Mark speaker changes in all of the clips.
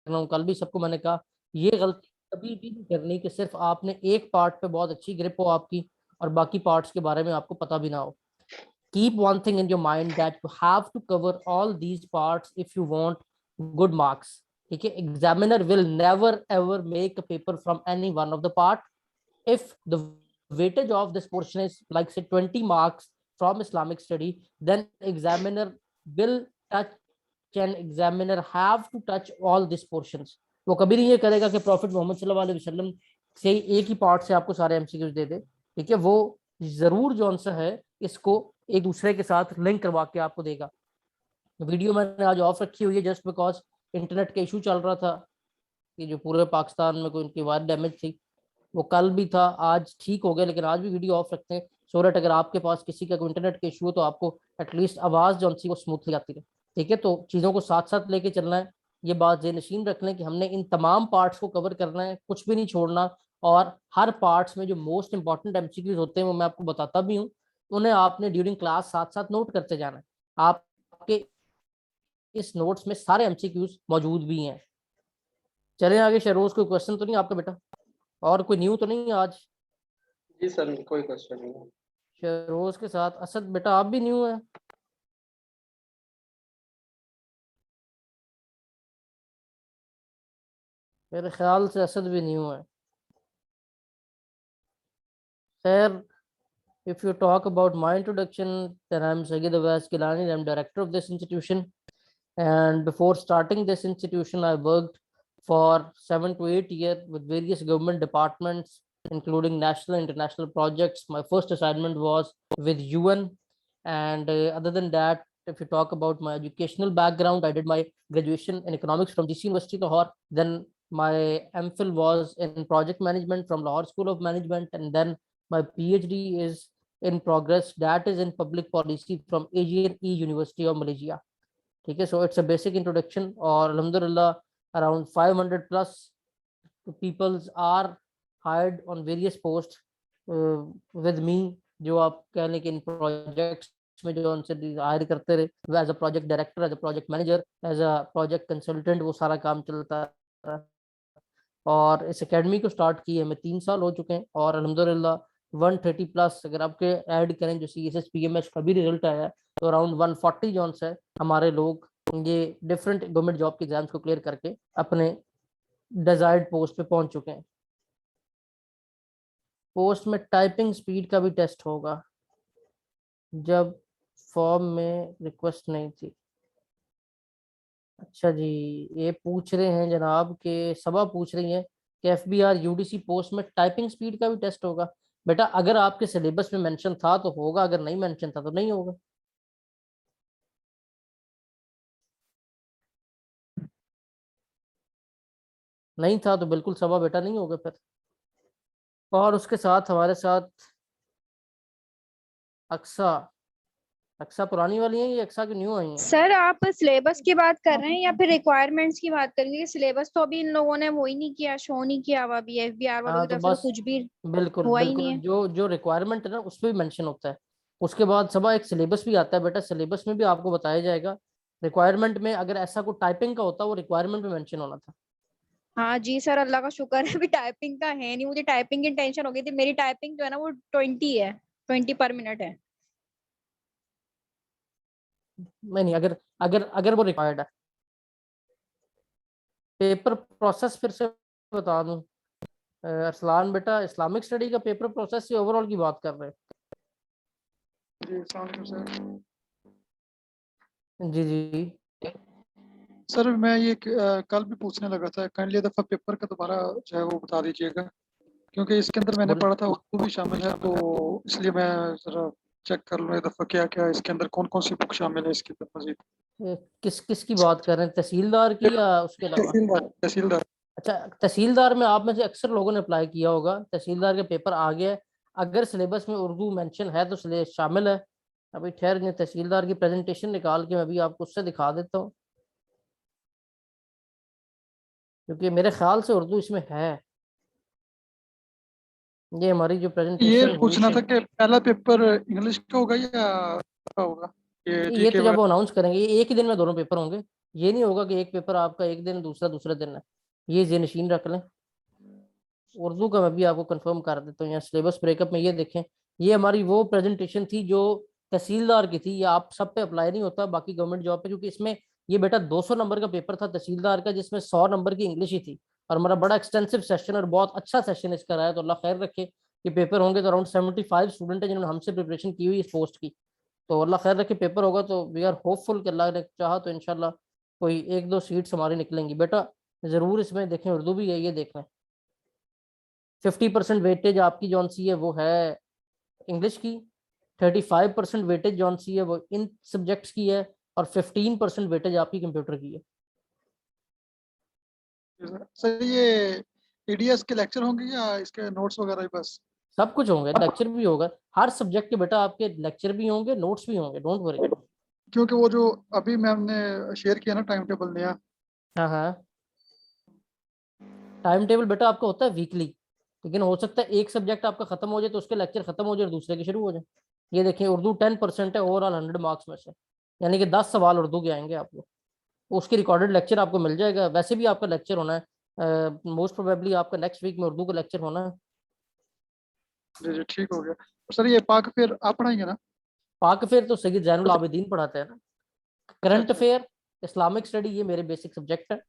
Speaker 1: रहा हूँ, कल भी सबको मैंने कहा ये गलती कभी भी नहीं करनी कि सिर्फ आपने एक पार्ट पे बहुत अच्छी ग्रिप हो आपकी और बाकी पार्ट्स के बारे में आपको पता भी ना हो. Keep one thing in your mind that you have to cover all these parts if you want good marks. ठीक है, examiner will never ever make a paper from any one of the part. If the weightage of this portion is like say 20 marks from Islamic study, then examiner will touch and examiner have to touch all these portions. वो कभी नहीं ये करेगा कि profit Mohammad सल्लल्लाहु अलैहि वसल्लम से एक ही पार्ट से आपको सारे एमसीक्यूज दे दे. ठीक है, वो जरूर जो सा है इसको एक दूसरे के साथ लिंक करवा के आपको देगा. वीडियो मैंने आज ऑफ रखी हुई है जस्ट बिकॉज इंटरनेट का इशू चल रहा था कि जो पूरे पाकिस्तान में कोई उनकी वायर डैमेज थी. वो कल भी था, आज ठीक हो गया, लेकिन आज भी वीडियो ऑफ रखते हैं सो दैट अगर आपके पास किसी का कोई इंटरनेट का इशू हो तो आपको एटलीस्ट आवाज़ जो सी वो स्मूथली आती रहे. ठीक है, तो चीज़ों को साथ साथ लेके चलना है. ये बात ज़हन रख लें कि हमने इन तमाम पार्ट्स को कवर करना है, कुछ भी नहीं छोड़ना. और हर पार्ट्स में जो मोस्ट इंपॉर्टेंट एमसीक्यूज होते हैं वो मैं आपको बताता भी हूँ, उन्हें आपने ड्यूरिंग क्लास साथ साथ नोट करते जाना है. आपके इस नोट्स में सारे एमसीक्यूज मौजूद भी हैं. चलें आगे. शहरोज कोई क्वेश्चन तो नहीं आपका बेटा? और कोई न्यू तो नहीं आज?
Speaker 2: जी सर, कोई क्वेश्चन नहीं है.
Speaker 1: शहरोज के साथ असद बेटा आप भी न्यू है? मेरे ख्याल से असद भी न्यू है. खैर, if you talk about my introduction, then I'm Sagid Awais Gilani. I'm director of this institution. And before starting this institution, I worked for 7 to 8 years with various government departments, including national and international projects. My first assignment was with UN. And other than that, if you talk about my educational background, I did my graduation in economics from GC University Lahore. Then my MPhil was in project management from Lahore School of Management. And then my PhD is in progress, that is in public policy from AGNE University of Malaysia. ठीक है, so it's a basic introduction. और alhamdulillah around 500 plus peoples are hired on various posts with me. जो आप कह लें कि इन projects में जो उनसे हायर करते रहे as a project director, as a project manager, as a project consultant, वो सारा काम चलता है. और इस एकेडमी को स्टार्ट किए हमें 3 साल हो चुके हैं और अल्हम्दुलिल्लाह 130 प्लस अगर आपके ऐड करें जो CSS PMH का भी रिजल्ट आया है तो अराउंड 140 जॉन्स है हमारे लोग ये डिफरेंट गवर्नमेंट जॉब के एग्जाम्स को क्लियर करके अपने डिजायर्ड पोस्ट पे पहुंच चुके हैं. पोस्ट में टाइपिंग स्पीड का भी टेस्ट होगा जब फॉर्म में रिक्वेस्ट नहीं थी. अच्छा जी, ये पूछ रहे हैं जनाब के सबा पूछ रही हैं कि FBR UDC पोस्ट में टाइपिंग स्पीड का भी टेस्ट होगा. बेटा अगर आपके सिलेबस में मेंशन था तो होगा, अगर नहीं मेंशन था तो नहीं होगा. नहीं था तो बिल्कुल सबा बेटा नहीं होगा फिर. और उसके साथ हमारे साथ अक्सा. अक्सा पुरानी वाली है या अक्सा की न्यू आई है?
Speaker 3: सर आप सिलेबस की बात कर रहे हैं या फिर रिक्वायरमेंट्स की बात करेंगे? सिलेबस तो अभी इन लोगों ने वो ही नहीं किया, शो नहीं किया हुआ अभी FBR वालों
Speaker 1: हाँ
Speaker 3: की
Speaker 1: तो
Speaker 3: तरफ से तो
Speaker 1: बस
Speaker 3: कुछ भी
Speaker 1: बिल्कुल
Speaker 3: हुआ ही नहीं
Speaker 1: बिल्कुल
Speaker 3: है।
Speaker 1: जो जो रिक्वायरमेंट है ना उस पर भी मेंशन होता है. उसके बाद सबा एक सिलेबस भी आता है बेटा, सिलेबस में भी आपको बताया जाएगा. रिक्वायरमेंट में अगर ऐसा कोई टाइपिंग का होता वो रिक्वायरमेंट में मेंशन होना था.
Speaker 3: हाँ जी सर, अल्लाह का शुक्र है अभी टाइपिंग का है नहीं। मुझे टाइपिंग की टेंशन हो गई थी। मेरी टाइपिंग जो है ना वो 20 है, 20 पर मिनट है।
Speaker 1: नहीं अगर अगर अगर वो रिक्वायर्ड है. पेपर प्रोसेस फिर से बता दूं अरसलान बेटा, इस्लामिक स्टडी का पेपर प्रोसेस से ओवरऑल की बात कर रहे हैं? जी जी
Speaker 4: सर मैं ये कल भी पूछने लगा था, काइंडली दफा पेपर का दोबारा जो है वो बता दीजिएगा, क्योंकि इसके अंदर मैंने पढ़ा था उर्दू भी शामिल है, तो इसलिए मैं जरा चेक कर लूँ एक दफा क्या क्या इसके अंदर कौन कौन सी बुक शामिल है इसके अंदर मजीद.
Speaker 1: किस किस की बात कर रहे हैं, तहसीलदार की या उसके अलावा?
Speaker 4: तहसीलदार.
Speaker 1: अच्छा, तहसीलदार में आप में से अक्सर लोगों ने अप्लाई किया होगा. तहसीलदार के पेपर आ गया है. अगर सिलेबस में उर्दू मेंशन है तो सिलेबस शामिल है. अभी ठहर ने तहसीलदार की प्रेजेंटेशन निकाल के मैं अभी आपको उससे दिखा देता हूँ, क्योंकि मेरे ख्याल से उर्दू इसमें है. ये हमारी जो
Speaker 4: ये
Speaker 1: प्रेजेंटेशन हुई
Speaker 4: पूछना
Speaker 1: थी
Speaker 4: था कि पहला पेपर इंग्लिश का होगा या क्या होगा? ये
Speaker 1: ये
Speaker 4: जीके
Speaker 1: तो जब वो
Speaker 4: वगैरह.
Speaker 1: अनाउंस करेंगे, ये एक ही दिन में दोनों पेपर होंगे. ये नहीं होगा कि एक पेपर आपका एक दिन दूसरा दूसरा दिन है, ये ज़हनशीन रख लें। उर्दू का मैं भी आपको कंफर्म कर देता हूँ, यहाँ सिलेबस ब्रेकअप में ये देखें, ये हमारी वो प्रेजेंटेशन थी जो तहसीलदार की थी। ये आप सब पे अप्लाई नहीं होता बाकी गवर्नमेंट जॉब पे, क्योंकि इसमें ये बेटा 200 नंबर का पेपर था तहसीलदार का, जिसमें 100 नंबर की इंग्लिश ही थी। और हमारा बड़ा एक्सटेंसिव सेशन और बहुत अच्छा सेशन इसका रहा है, तो अल्लाह खैर रखे। ये पेपर होंगे तो अराउंड 75 स्टूडेंट है जिन्होंने हमसे प्रिपरेशन की हुई इस पोस्ट की, तो अल्लाह खैर रखे पेपर होगा तो वी आर होपफुल कि अल्लाह ने चाहा तो इंशाल्लाह कोई एक दो सीट्स हमारी निकलेंगी। बेटा ज़रूर इसमें देखें, उर्दू भी है, ये देख लें। 50% वेटेज आपकी जौन सी है वो है इंग्लिश की, 35% वेटेज जौन सी है वो इन सब्जेक्ट्स की है, और 15% वेटेज आपकी कंप्यूटर की है।
Speaker 4: सर ये एडीएस के लेक्चर होंगे या इसके नोट्स वगैरह ही बस?
Speaker 1: सब कुछ होंगे, लेक्चर भी होगा, हर सब्जेक्ट के बेटा आपके लेक्चर भी होंगे, नोट्स भी होंगे, डोंट वरी।
Speaker 4: क्योंकि वो जो अभी मैम ने शेयर किया ना टाइम टेबल नया,
Speaker 1: हाँ हाँ, टाइम टेबल बेटा आपका होता है वीकली, लेकिन हो सकता है एक सब्जेक्ट आपका खत्म हो जाए तो उसके लेक्चर खत्म हो जाए और दूसरे के शुरू हो जाए। ये देखिए उर्दू 10% है ओवरऑल 100 मार्क्स में से, यानी कि 10 सवाल उर्दू के आएंगे आपको, तो उसकी रिकॉर्डेड लेक्चर आपको मिल जाएगा। वैसे भी आपका लेक्चर होना है, मोस्ट प्रोबेबली आपका नेक्स्ट वीक में उर्दू का लेक्चर होना है।
Speaker 4: जी जी ठीक हो गया। सर ये पाक फिर आप पढ़ाएंगे ना?
Speaker 1: पाक अफेयर तो सैयद जैनुल आबिदीन पढ़ाते हैं ना। करंट
Speaker 4: अच्छा।
Speaker 1: अफेयर, इस्लामिक स्टडी, ये मेरे बेसिक सब्जेक्ट है,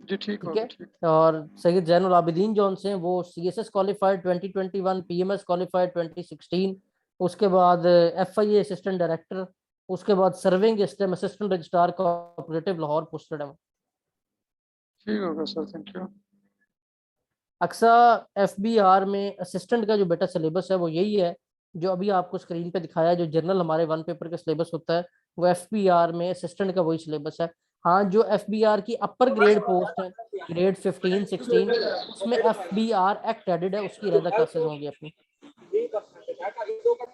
Speaker 4: जी ठीक हो
Speaker 1: ठीक
Speaker 4: गया,
Speaker 1: है।
Speaker 4: ठीक।
Speaker 1: और सैयद जैनुल आबिदीन जौन से हैं वो सीएसएस क्वालिफाइड 2021, पीएमएस क्वालिफाइड 2016, उसके बाद एफआईए असिस्टेंट डायरेक्टर, उसके बाद serving assistant registrar cooperative Lahore posted है।
Speaker 4: ठीक हो गया sir, thank you.
Speaker 1: Aqsa FBR में असिस्टेंट का जो बेटा सिलेबस है वो यही है जो अभी आपको स्क्रीन पे दिखाया है, जो जनरल हमारे वन पेपर का सिलेबस होता है वो एफबीआर में असिस्टेंट का वही सिलेबस है। हाँ, जो एफबीआर की अपर ग्रेड पोस्ट है, ग्रेड 15-16, उसमें एफबीआर एक्ट एडेड है, उसकी रहता क्लासेस होंगी अपनी।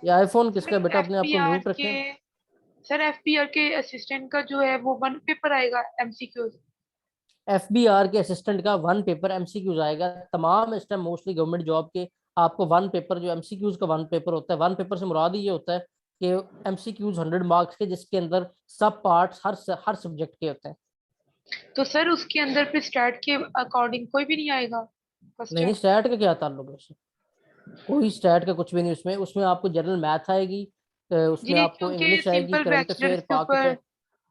Speaker 1: ये आईफोन किसका है बेटा, अपने आप को
Speaker 5: एफपीआर
Speaker 1: म्यूट
Speaker 5: के
Speaker 1: रखें।
Speaker 5: सर एफपीआर के असिस्टेंट का जो है वो वन पेपर आएगा एमसीक्यू।
Speaker 1: एफबीआर के असिस्टेंट का वन पेपर एमसीक्यूज आएगा तमाम, इस टाइम मोस्टली गवर्नमेंट जॉब के आपको वन पेपर जो एमसीक्यूज का वन पेपर होता है, वन पेपर से मुराद ये होता है कि एमसीक्यूज 100 मार्क्स के, जिसके अंदर सब पार्ट्स हर सब्जेक्ट के होते हैं।
Speaker 5: तो सर उसके अंदर फिर स्टैट के अकॉर्डिंग कोई भी नहीं आएगा
Speaker 1: नहीं,
Speaker 5: क्वेश्चन?
Speaker 1: स्टैट का क्या ताल्लुक है उससे, कोई स्टैट का कुछ भी नहीं उसमें। उसमें आपको जनरल मैथ आएगी, उसमें
Speaker 5: जी
Speaker 1: आपको
Speaker 5: क्योंकि
Speaker 1: इंग्लिश आएगी,
Speaker 5: सिंपल
Speaker 1: करंट
Speaker 5: बैचलर्स
Speaker 1: अफेयर,
Speaker 5: के
Speaker 1: पाक
Speaker 5: ऊपर
Speaker 1: अफेयर।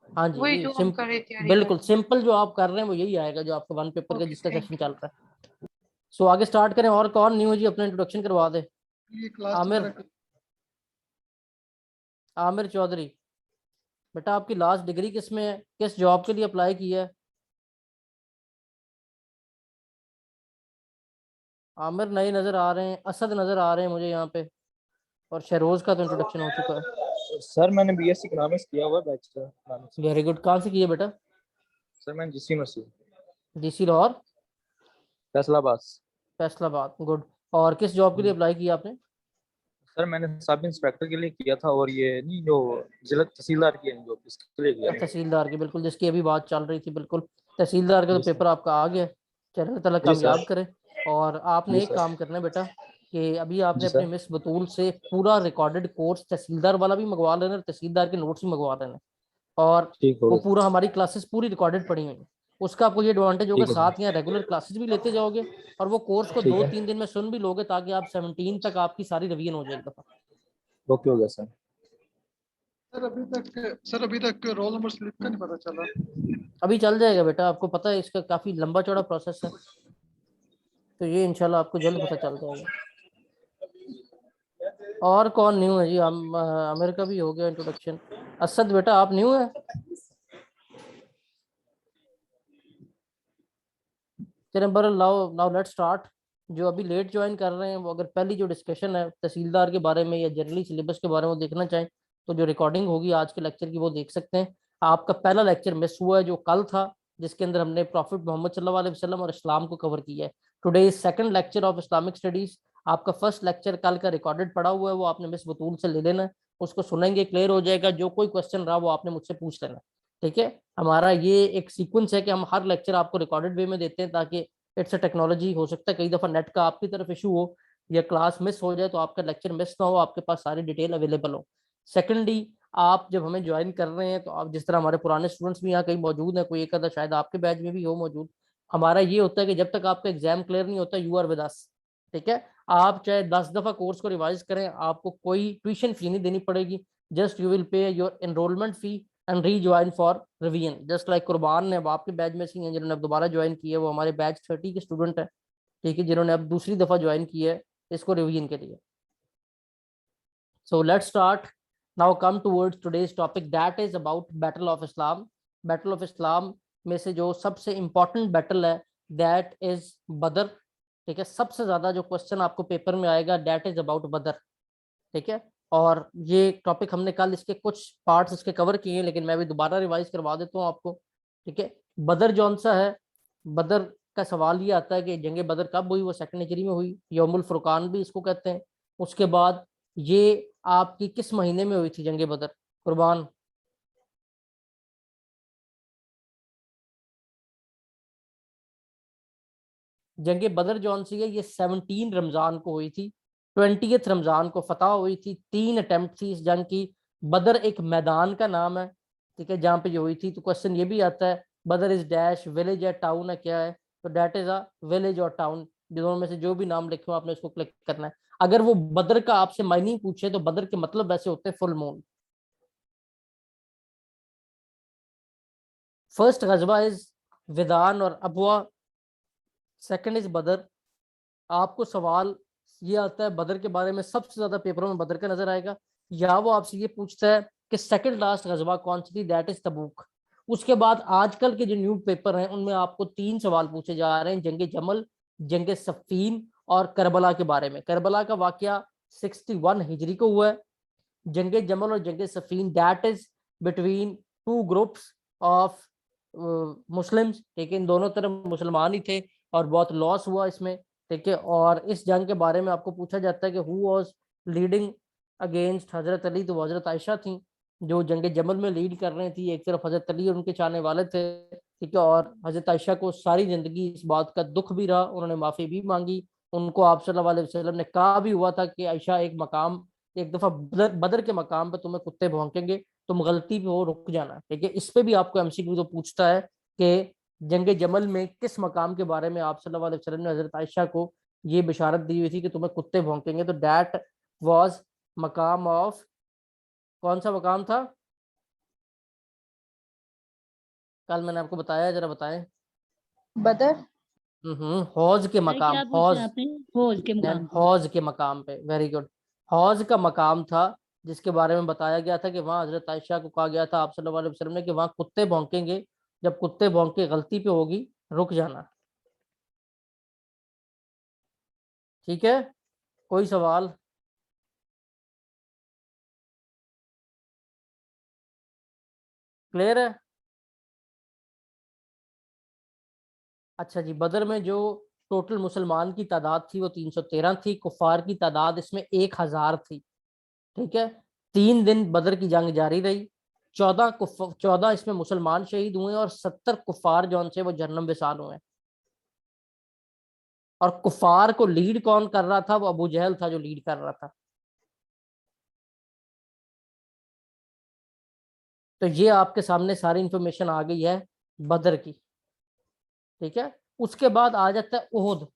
Speaker 1: हाँ जी
Speaker 5: वही
Speaker 1: जी,
Speaker 5: जो हम कर
Speaker 1: सिंपल,
Speaker 5: रहे थे
Speaker 1: बिल्कुल सिंपल जो आप कर रहे हैं वो यही आएगा जो आपका वन पेपर का
Speaker 5: ओके
Speaker 1: जिसका
Speaker 5: थैंक
Speaker 1: सेशन चल रहा है। सो आगे स्टार्ट करें, और कौन न्यू है जी, अपना इंट्रोडक्शन करवा दे।
Speaker 4: ये क्लास
Speaker 1: आमिर,
Speaker 4: टीचर।
Speaker 1: आमिर चौधरी, बेटा आपकी लास्ट डिग्री किस में है, किस जॉब के लिए अप्लाई किया है? आमिर नए नजर आ रहे हैं, असद नजर आ रहे हैं मुझे यहाँ पे, और शहरोज का तो इंट्रोडक्शन हो चुका है।
Speaker 6: सर मैंने बीएससी इकोनॉमिक्स किया हुआ है, बैचलर इकोनॉमिक्स।
Speaker 1: वेरी गुड, कहाँ से किया बेटा?
Speaker 6: सर मैंने जिस university,
Speaker 1: DC Lahore,
Speaker 6: Faisalabad.
Speaker 1: Faisalabad, good. और किस जॉब के लिए अप्लाई किया आपने?
Speaker 6: सर मैंने सब इंस्पेक्टर के लिए किया था, और ये नहीं जो जिला तहसीलदार की जो इसके लिए किया था।
Speaker 1: तहसीलदार की, बिल्कुल जिसकी अभी बात चल रही थी, बिल्कुल तहसीलदार का तो
Speaker 6: जी सर।
Speaker 1: पेपर आपका आ गया। चलो अल्लाह ताला
Speaker 6: जी
Speaker 1: कामयाब
Speaker 6: सर।
Speaker 1: करे। और आपने
Speaker 6: जी
Speaker 1: एक
Speaker 6: सर।
Speaker 1: काम करना है बेटा कि अभी आपने
Speaker 6: जी
Speaker 1: अपनी
Speaker 6: सर।
Speaker 1: मिस बतूल से पूरा रिकॉर्डेड कोर्स तहसीलदार वाला भी मंगवा लेना और तहसीलदार के नोट्स भी मंगवा लेना, और
Speaker 6: ठीक हो
Speaker 1: वो
Speaker 6: गया।
Speaker 1: पूरा हमारी क्लासेस पूरी रिकॉर्डेड पड़ी हुई हैं। उसका आपको ये एडवांटेज होगा,
Speaker 6: ठीक है
Speaker 1: साथ
Speaker 6: सर।
Speaker 1: यहाँ रेगुलर क्लासेस भी लेते जाओगे और वो कोर्स को
Speaker 6: ठीक है।
Speaker 1: 2-3 दिन में सुन भी लोगे, ताकि आप 17 तक आपकी सारी रिवीजन हो जाए एक दफा।
Speaker 6: ओके हो गया सर।
Speaker 4: सर अभी तक रोल नंबर स्लिप का नहीं पता चला।
Speaker 1: अभी चल जाएगा बेटा, आपको पता है इसका काफी लंबा चौड़ा प्रोसेस है, तो ये इंशाल्लाह आपको जल्द पता चल जाएगा। और कौन न्यू है जी? हम आमिर का भी हो गया इंट्रोडक्शन। असद बेटा आप न्यू है? चलें बर लाओ, नाउ लेट्स स्टार्ट। जो अभी लेट ज्वाइन कर रहे हैं वो अगर पहली जो डिस्कशन है तहसीलदार के बारे में या जनरली सिलेबस के बारे में वो देखना चाहें तो जो रिकॉर्डिंग होगी आज के लेक्चर की वो देख सकते हैं। आपका पहला लेक्चर मिस हुआ है जो कल था, जिसके अंदर हमने प्रॉफिट मोहम्मद सल्लल्लाहु अलैहि वसल्लम और इस्लाम को कवर किया है। Today is second lecture of Islamic studies. आपका फर्स्ट लेक्चर कल का रिकॉर्डेड पड़ा हुआ है, वो आपने मिस बतूल से ले लेना है, उसको सुनेंगे, क्लियर हो जाएगा। जो कोई क्वेश्चन रहा वो आपने मुझसे पूछ लेना, ठीक है। हमारा ये एक सीक्वेंस है कि हम हर लेक्चर आपको रिकॉर्डेड वे में देते हैं, ताकि इट्स अ टेक्नोलॉजी। हो सकता है कई दफ़ा नेट का आपकी तरफ इशू हो या क्लास मिस हो जाए तो आपका लेक्चर मिस ना हो, आपके पास सारी डिटेल अवेलेबल हो। सेकेंडली, आप जब हमें ज्वाइन कर रहे हैं तो आप जिस तरह हमारे पुराने स्टूडेंट्स भी यहाँ कहीं मौजूद हैं, कोई एक आधा शायद आपके बैच में भी हो मौजूद, हमारा ये होता है कि जब तक आपका एग्जाम क्लियर नहीं होता यू आर विद अस, ठीक है। आप चाहे 10 दफा कोर्स को रिवाइज करें, आपको कोई ट्यूशन फी नहीं देनी पड़ेगी, just you will pay your enrolment fee and rejoin for revision, just like कुर्बान ने अब आपके बैच में से हैं जिन्होंने अब दोबारा ज्वाइन किया है, वो हमारे बैच 30 के स्टूडेंट है, ठीक है, जिन्होंने अब दूसरी दफा ज्वाइन किया है इसको रिवीजन के लिए। So let's start. Now come towards today's topic, that is about Battle of Islam. Battle of Islam में से जो सबसे important battle है that is बदर, ठीक है। सबसे ज्यादा जो क्वेश्चन आपको पेपर में आएगा that is about बदर, ठीक है। और ये टॉपिक हमने कल इसके कुछ पार्ट्स इसके कवर किए हैं, लेकिन मैं भी दोबारा रिवाइज करवा देता हूँ आपको, ठीक है। बदर जौन सा है, बदर का सवाल ये आता है कि जंग बदर कब हुई, वो 2nd हिजरी में हुई, यौमुल फुरकान भी इसको कहते हैं। उसके बाद ये आपकी किस महीने में हुई थी जंग बदर कुर्बान? जंग बदर जौन सी है ये 17 रमजान को हुई थी, 20th रमजान को फतह हुई थी, 3 अटेम्प्ट थी इस जंग की। बदर एक मैदान का नाम है, ठीक है, जहाँ पे ये हुई थी। तो क्वेश्चन ये भी आता है बदर इज डैश, विलेज है, टाउन है, क्या है? तो डेट इज अ विलेज और टाउन, दोनों में से जो भी नाम लिखे हो आपने उसको क्लिक करना है। अगर वो बदर का आपसे मायने पूछे तो बदर के मतलब वैसे होते हैं फुल मून। फर्स्ट गजवा इज विदान और अबवा, सेकंड इज बदर। आपको सवाल ये आता है बदर के बारे में, सबसे ज्यादा पेपरों में बदर का नजर आएगा, या वो आपसे ये पूछता है कि सेकंड लास्ट गजवा कौन सी थी, दैट इज तबूक। उसके बाद आजकल के जो न्यू पेपर हैं उनमें आपको 3 सवाल पूछे जा रहे हैं, जंग जमल, जंग सफीन और करबला के बारे में। करबला का वाकया 61 हिजरी को हुआ है। जंग जमल और जंग Safeen that is between 2 groups of Muslims, ठीक है, इन दोनों तरफ मुसलमान ही थे और बहुत लॉस हुआ इसमें, ठीक है। और इस जंग के बारे में आपको पूछा जाता है कि हु वाज लीडिंग अगेंस्ट हजरत अली, तो हजरत आयशा थी जो जंग जमल में लीड कर रही थी। एक तरफ हजरत अली और उनके चाहने वाले थे, ठीक है, और हजरत आयशा को सारी जिंदगी इस बात का दुख भी रहा, उन्होंने माफी भी मांगी। उनको आप सल्लल्लाहु अलैहि वसल्लम ने कहा भी हुआ था कि आयशा एक दफा बदर के मकाम पे तुम्हें कुत्ते भौंकेंगे, तुम गलती पे हो रुक जाना, ठीक है। इस पे भी आपको एमसीक्यू तो पूछता है कि जंग जमल में किस मकाम के बारे में आप सल्लल्लाहु अलैहि वसल्लम ने हजरत आयशा को ये बिशारत दी हुई थी कि तुम्हें कुत्ते भौंकेंगे, तो दैट वाज मकाम ऑफ, कौन सा मकाम था? कल मैंने आपको बताया, जरा बताएं।
Speaker 3: बदर।
Speaker 1: हौज के
Speaker 7: अरे
Speaker 1: मकाम,
Speaker 7: क्या पूछा आपने? हौज के मुकाम पे।
Speaker 1: हौज के मकाम पे, वेरी गुड। हौज का मकाम था जिसके बारे में बताया गया था कि वहां हजरत आयशा को कहा गया था आप सल्लल्लाहु अलैहि वसल्लम ने कि वहां कुत्ते भौंकेंगे, जब कुत्ते भौंके गलती पे होगी रुक जाना, ठीक है। कोई सवाल? क्लियर है? अच्छा जी, बदर में जो टोटल मुसलमान की तादाद थी वो 313 थी, कुफार की तादाद इसमें 1000 थी, ठीक है। 3 दिन बदर की जंग जारी रही, 14 इसमें मुसलमान शहीद हुए और 70 कुफार जौन से वो जहन्नम विसाल हुए। और कुफार को लीड कौन कर रहा था? वो अबू जहल था जो लीड कर रहा था। तो ये आपके सामने सारी इंफॉर्मेशन आ गई है बदर की, ठीक है। उसके बाद आ जाता है उहुद,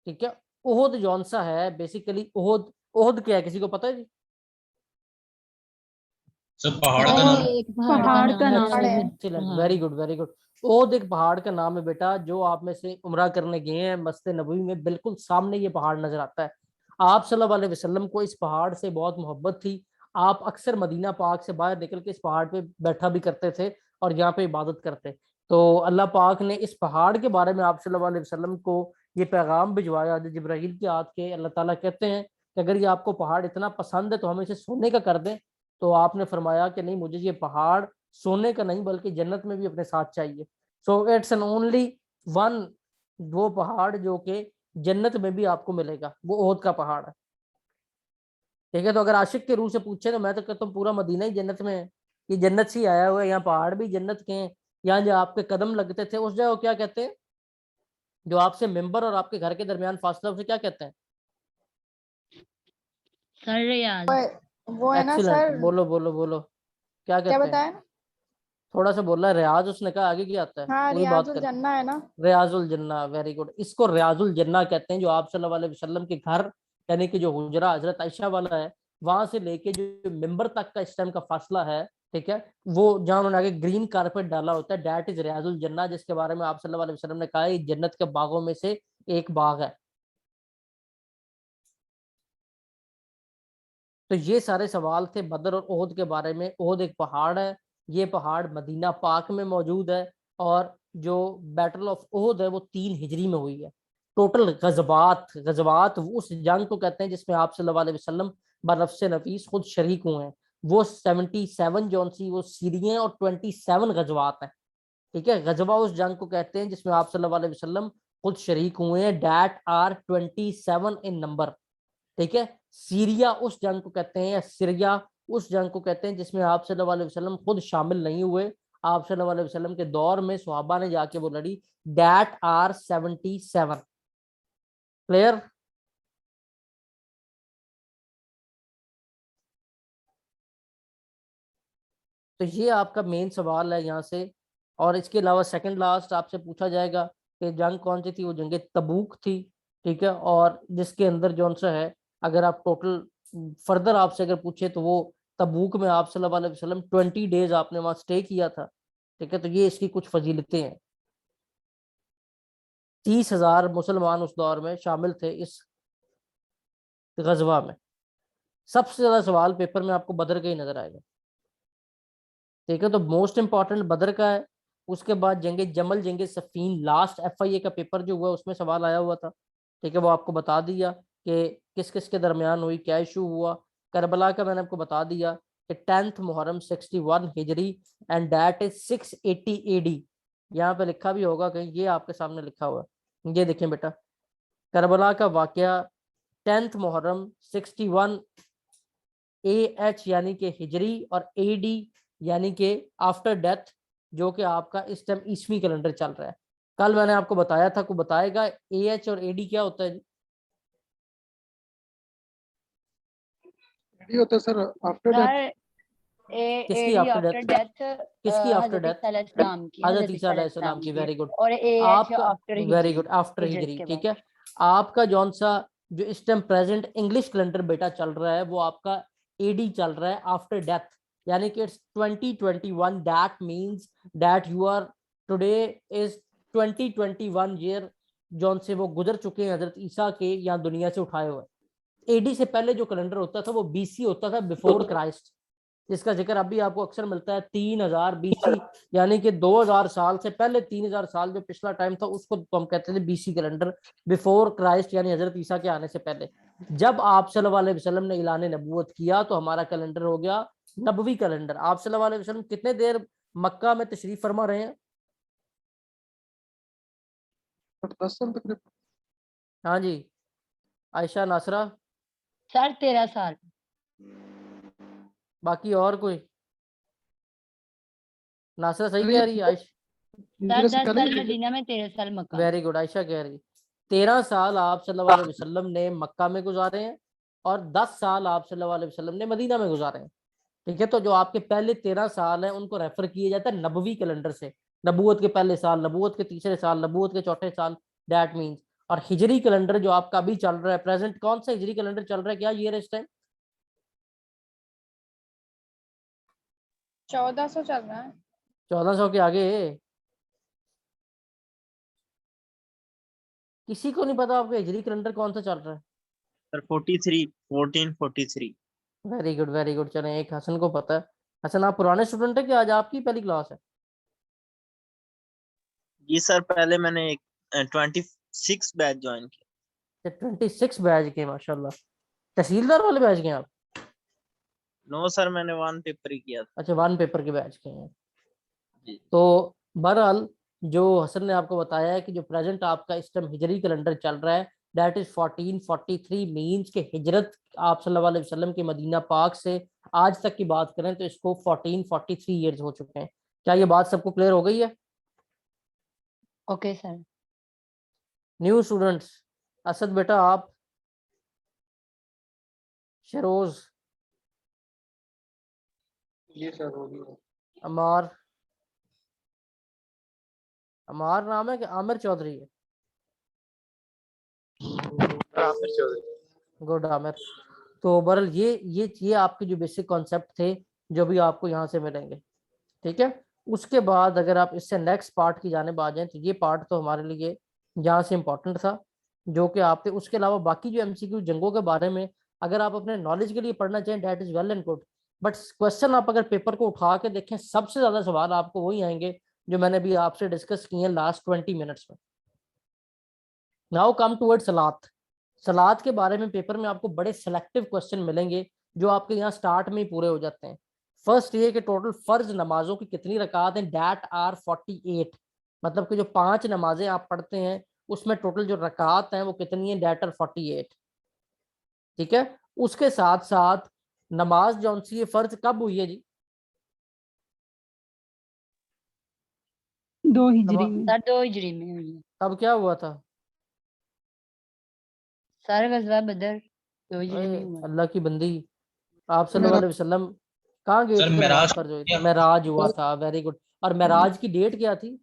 Speaker 1: ठीक है। उहुद जौन सा है बेसिकली, उहुद, उहुद क्या है किसी को पता है जी?
Speaker 2: सर पहाड़ का नाम है।
Speaker 7: एक पहाड़ का नाम है।
Speaker 1: Excellent, very good very good. Uhud एक पहाड़ का नाम है बेटा। जो आप में से उम्रा करने गए हैं मस्जिद नबवी में, बिल्कुल सामने ये पहाड़ नजर आता है। आप सल्लल्लाहु अलैहि वसल्लम को इस पहाड़ से बहुत मोहब्बत थी। आप अक्सर मदीना पाक से बाहर निकल के इस पहाड़ पे बैठा भी करते थे और यहाँ पे इबादत करते। तो अल्लाह पाक ने इस पहाड़ के बारे में आप सल्लल्लाहु अलैहि वसल्लम को ये पैगाम भिजवाया जिब्राहील की आयत के। अल्लाह ताला कहते हैं कि अगर ये आपको पहाड़ इतना पसंद है तो हम इसे सोने का कर दें। तो आपने फरमाया कि नहीं, मुझे ये पहाड़ सोने का नहीं बल्कि जन्नत में भी अपने साथ चाहिए। So it's an only one, वो पहाड़ जो कि जन्नत में भी आपको मिलेगा, वो ओहद का पहाड़ है, ठीक है। तो अगर आशिक के रूह से पूछे तो मैं तो कहता हूँ पूरा मदीना ही जन्नत में है, ये जन्नत से ही आया हुआ है, यहाँ पहाड़ भी जन्नत के हैं। यहाँ जो आपके कदम लगते थे उस जगह क्या कहते हैं, जो आपसे मिंबर और आपके घर के दरमियान फासला, उसे क्या कहते हैं?
Speaker 7: सर रियाज।
Speaker 3: वो है ना
Speaker 1: Excellent.
Speaker 3: सर,
Speaker 1: बोलो बोलो बोलो, क्या
Speaker 3: क्या
Speaker 1: कहते हैं?
Speaker 3: बताया ना?
Speaker 1: थोड़ा सा बोला रियाज, उसने कहा आगे क्या आता है,
Speaker 3: हाँ,
Speaker 1: पूरी बात
Speaker 3: रियाजुल
Speaker 1: कर।
Speaker 3: जन्ना है ना।
Speaker 1: रियाजुल जन्ना, वेरी गुड। इसको रियाजुल जन्ना कहते हैं, जो आप सल्लल्लाहु अलैहि वसल्लम के घर यानी कि जो हुजरा हजरत आयशा वाला है, वहां से लेके जो मिंबर तक का इस टाइम का फासला है, ठीक है, वो जहां उन्होंने आगे ग्रीन कारपेट डाला होता है, दैट इज रियाजुल जन्ना, जिसके बारे में आप सल्लल्लाहु अलैहि वसल्लम ने कहा है, ये जन्नत के बागों में से एक बाग है। तो ये सारे सवाल थे बदर और ओहद के बारे में। ओहद एक पहाड़ है, ये पहाड़ मदीना पाक में मौजूद है, और जो बैटल ऑफ ओहद है वो 3 हिजरी में हुई है। टोटल गजबात गजबात उस जंग को कहते हैं जिसमें आप सल्लल्लाहु अलैहि वसल्लम बनफ्स नफीस खुद शरीक हुए हैं। वो 77 जौन सी वो सीरियन और 27 गजबात हैं, ठीक है। गजबा उस जंग को कहते हैं जिसमें आप सल्लल्लाहु अलैहि वसल्लम खुद शरीक हुए हैं, डैट आर 27 इन नंबर, ठीक है। सीरिया उस जंग को कहते हैं, या सीरिया उस जंग को कहते हैं जिसमें आप सल्लल्लाहु अलैहि वसल्लम खुद शामिल नहीं हुए। आप सल्लल्लाहु अलैहि वसल्लम के दौर में सुहाबा ने जाके वो लड़ी, डैट आर 77। क्लियर? तो ये आपका मेन सवाल है यहाँ से। और इसके अलावा सेकंड लास्ट आपसे पूछा जाएगा कि जंग कौन सी थी, वो जंग तबूक थी, ठीक है। और जिसके अंदर जौन सा है, अगर आप टोटल फर्दर आपसे अगर पूछे तो वो तबूक में आप सल्लल्लाहु अलैहि वसल्लम 20 डेज आपने वहां स्टे किया था, ठीक है। तो ये इसकी कुछ फजीलतें हैं। 30,000 मुसलमान उस दौर में शामिल थे इस गजवा में। सबसे ज्यादा सवाल पेपर में आपको बदर का ही नजर आएगा, ठीक है। तो मोस्ट इंपॉर्टेंट बदर का है। उसके बाद जंगे जमल, जंगे सफीन, लास्ट FIA का पेपर जो हुआ उसमें सवाल आया हुआ था, ठीक है। वो आपको बता दिया कि किस किस के दरमियान हुई, क्या इशू हुआ। करबला का मैंने आपको बता दिया कि 10th Muharram 61 Hijri and that is 680 AD। यहाँ पे लिखा भी होगा कहीं, ये आपके सामने लिखा हुआ है, ये देखें बेटा। करबला का वाकया 10th मुहर्रम 61 AH यानी कि हिजरी, और AD यानी कि आफ्टर डेथ, जो कि आपका इस टाइम ईस्वी कैलेंडर चल रहा है। कल मैंने आपको बताया था, को बताएगा AH और AD क्या होता है जी?
Speaker 4: ये होता है सर आफ्टर डेथ।
Speaker 7: सर
Speaker 1: किसकी
Speaker 7: AD
Speaker 1: after
Speaker 7: after
Speaker 1: death?
Speaker 7: Death
Speaker 1: किसकी आफ्टर
Speaker 7: हजरत
Speaker 1: डेथ?
Speaker 7: ईसा अलैहिस्सलाम की,
Speaker 1: हजरत
Speaker 7: हजरत
Speaker 1: ईसा
Speaker 7: ईसा
Speaker 1: अलैहिस्सलाम
Speaker 7: अलैहिस्सलाम
Speaker 1: की,
Speaker 7: की।
Speaker 1: Very good.
Speaker 7: और एएच
Speaker 1: आपका
Speaker 7: आफ्टर
Speaker 1: वेरी
Speaker 7: हिजरी,
Speaker 1: गुड, आफ्टर
Speaker 7: हिजरत
Speaker 1: हिजरी,
Speaker 7: के
Speaker 1: ठीक
Speaker 7: बाद।
Speaker 1: है। आपका जौन सा जो इस टाइम प्रेजेंट इंग्लिश कैलेंडर बेटा चल रहा है, वो आपका AD चल रहा है, आफ्टर डेथ, यानी कि it's 2021। That means that you are today is 2021 year जौन से वो गुजर चुके हैं हजरत ईसा के यहाँ दुनिया से उठाए हुए। AD से पहले जो कैलेंडर होता था वो BC होता था, बिफोर क्राइस्ट, जिसका जिक्र अभी आपको अक्सर मिलता है 3000 BC, यानी कि 2000 साल से पहले 3000 साल जो पिछला टाइम था उसको तो हम कहते थे BC कैलेंडर, बिफोर क्राइस्ट, यानी हजरत ईसा के आने से पहले। जब आप सल्लल्लाहु अलैहि वसल्लम ने ऐलान नबूवत किया तो हमारा कैलेंडर हो गया नबवी कैलेंडर। आप सल्लल्लाहु अलैहि वसल्लम कितने देर मक्का में तशरीफ फरमा रहे हैं?
Speaker 4: 10 साल तक।
Speaker 1: हाँ जी, आयशा, नासरा,
Speaker 7: सर 13 साल।
Speaker 1: बाकी और कोई? नासरा सही
Speaker 4: सर
Speaker 1: कह
Speaker 4: ये
Speaker 1: रही है? आयशा
Speaker 7: सर
Speaker 4: हिजरत से
Speaker 7: 10
Speaker 4: पहले
Speaker 7: साल मदीना में, 13 साल मक्का में।
Speaker 1: वेरी गुड, आयशा कह रही 13 साल आप सल्लल्लाहु अलैहि वसल्लम ने मक्का में गुजारे हैं, और 10 साल आप सल्लल्लाहु अलैहि वसल्लम ने मदीना में गुजारे हैं, ठीक है। तो जो आपके पहले 13 साल हैं उनको रेफर किया जाता है नबवी कैलेंडर से। नबूवत के पहले साल, नबूवत के तीसरे साल, नबूवत के चौथे साल, दैट मीन्स। और हिजरी कैलेंडर जो आपका अभी चल रहा है प्रेजेंट, कौन सा हिजरी कैलेंडर चल रहा है, क्या ईयर है इस टाइम?
Speaker 3: 1400 चल रहा है।
Speaker 1: 1400 के आगे? किसी को नहीं पता आपका हिजरी कैलेंडर कौन सा चल रहा है?
Speaker 8: Sir 43 1443।
Speaker 1: Very good, very good. चलें, एक हसन को पता है। हसन, आप पुराने स्टूडेंट है कि आज आपकी पहली क्लास है?
Speaker 8: जी सर, पहले मैंने 26 बैच ज्वाइन किया।
Speaker 1: 26 बैच के, माशाल्लाह। तहसीलदार वाले बैच के हैं आप?
Speaker 8: नो सर, मैंने 1 पेपर ही किया था।
Speaker 1: अच्छा, 1 पेपर के बैच के हैं।
Speaker 8: जी
Speaker 1: तो बहरहाल जो हसन ने आपको बताया है कि जो प्रेजेंट आपका इस टाइम हिजरी कैलेंडर चल रहा है, दैट इज 1443, मीन्स के हिजरत आप सल्लल्लाहु अलैहि वसल्लम की मदीना पाक से आज तक की बात करें तो इसको 1443 ईयर्स हो चुके हैं। क्या ये बात सबको क्लियर हो गई है?
Speaker 7: Okay sir.
Speaker 1: New students, Asad बेटा, आप, शरोज,
Speaker 4: ये सर हो गया।
Speaker 1: अमार, अमार नाम है कि आमिर चौधरी है?
Speaker 6: आमिर चौधरी।
Speaker 1: गुड आमिर। तो बहरहाल ये आपके जो बेसिक कॉन्सेप्ट थे जो भी आपको यहाँ से मिलेंगे, ठीक है। उसके बाद अगर आप इससे नेक्स्ट पार्ट की जानिब आ जाएं तो ये पार्ट तो हमारे लिए यहाँ से इम्पोर्टेंट था जो कि आपने, उसके अलावा बाकी जो एमसीक्यू जंगों के बारे में अगर आप अपने नॉलेज के लिए पढ़ना चाहें that is well and good, but question आप अगर पेपर को उठा के देखें सबसे ज्यादा सवाल आपको वही आएंगे जो मैंने अभी आपसे डिस्कस किए हैं लास्ट 20 मिनट्स में। नाउ कम टूवर्ड सलात। सलात के बारे में पेपर में आपको बड़े सेलेक्टिव क्वेश्चन मिलेंगे जो आपके यहाँ स्टार्ट में ही पूरे हो जाते हैं। फर्स्ट ये कि टोटल फर्ज नमाजों की कितनी रकात हैं, दैट आर 48, मतलब कि जो 5 नमाजें आप पढ़ते हैं उसमें टोटल जो रकात हैं वो कितनी है, दैट आर 48, ठीक है। उसके साथ साथ नमाज जौन सी है फर्ज कब हुई है जी?
Speaker 9: 2 हिजरी में।
Speaker 7: सर 2 हिजरी में हुई है।
Speaker 1: तब क्या हुआ था?
Speaker 7: सर गजवा बदर 2 हिजरी में
Speaker 1: ओए,
Speaker 7: हुआ।
Speaker 1: अल्लाह की बंदी, आप सल्लल्लाहु अलैहि वसल्लम कहाँ गए
Speaker 2: सर,
Speaker 1: थे जब
Speaker 2: मेराज
Speaker 1: नमाज फर्ज हुई थी? मेराज हुआ था, वेरी गुड। और मेराज की डेट क्या थी?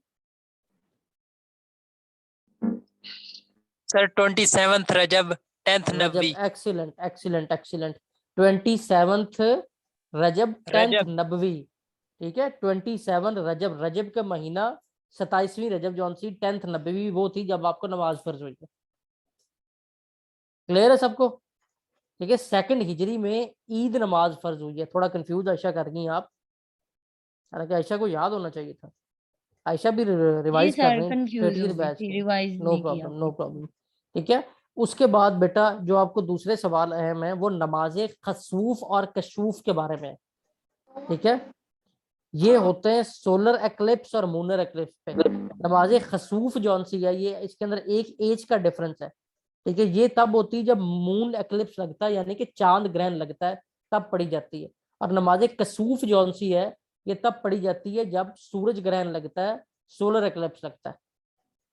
Speaker 10: सर 27 रजब 10th
Speaker 1: रजब,
Speaker 10: नबवी।
Speaker 1: एक्सीलेंट एक्सीलेंट एक्सीलेंट, 27 रजब 10th
Speaker 10: रजब।
Speaker 1: नबवी, ठीक है। 27 रजब, रजब का महीना 27वीं रजब जौन सी 10th नबवी वो थी जब आपको नमाज फर्ज हुई है। क्लियर है सबको? ठीक है। सेकंड हिजरी में ईद नमाज फर्ज हुई है। थोड़ा कंफ्यूज आयशा कर गई आप, हालांकि आयशा को याद होना चाहिए था। आयशा भी
Speaker 7: जी
Speaker 1: रिवाइज कर
Speaker 7: सर
Speaker 1: रहे हैं
Speaker 7: कंफ्यूज
Speaker 1: 30th
Speaker 7: हो गई
Speaker 1: बैच
Speaker 7: थी,
Speaker 1: के,
Speaker 7: रिवाइज
Speaker 1: नो
Speaker 7: नहीं किया
Speaker 1: प्रॉब्लम नो
Speaker 7: आपने।
Speaker 1: प्रॉब्लम, ठीक है। उसके बाद बेटा जो आपको दूसरे सवाल अहम है वो नमाज खसूफ और कशूफ के बारे में है, ठीक है। ये होते हैं सोलर एक्लिप्स और मूनर एक्लिप्स पे। नमाज खसूफ जौन सी है ये, इसके अंदर एक एज का डिफरेंस है, ठीक है। ये तब होती है जब मून एक्लिप्स लगता है यानी कि चांद ग्रहण लगता है तब पढ़ी जाती है। और नमाज कसूफ जौन सी है ये तब पढ़ी जाती है जब सूरज ग्रहण लगता है, सोलर एक्लिप्स लगता है,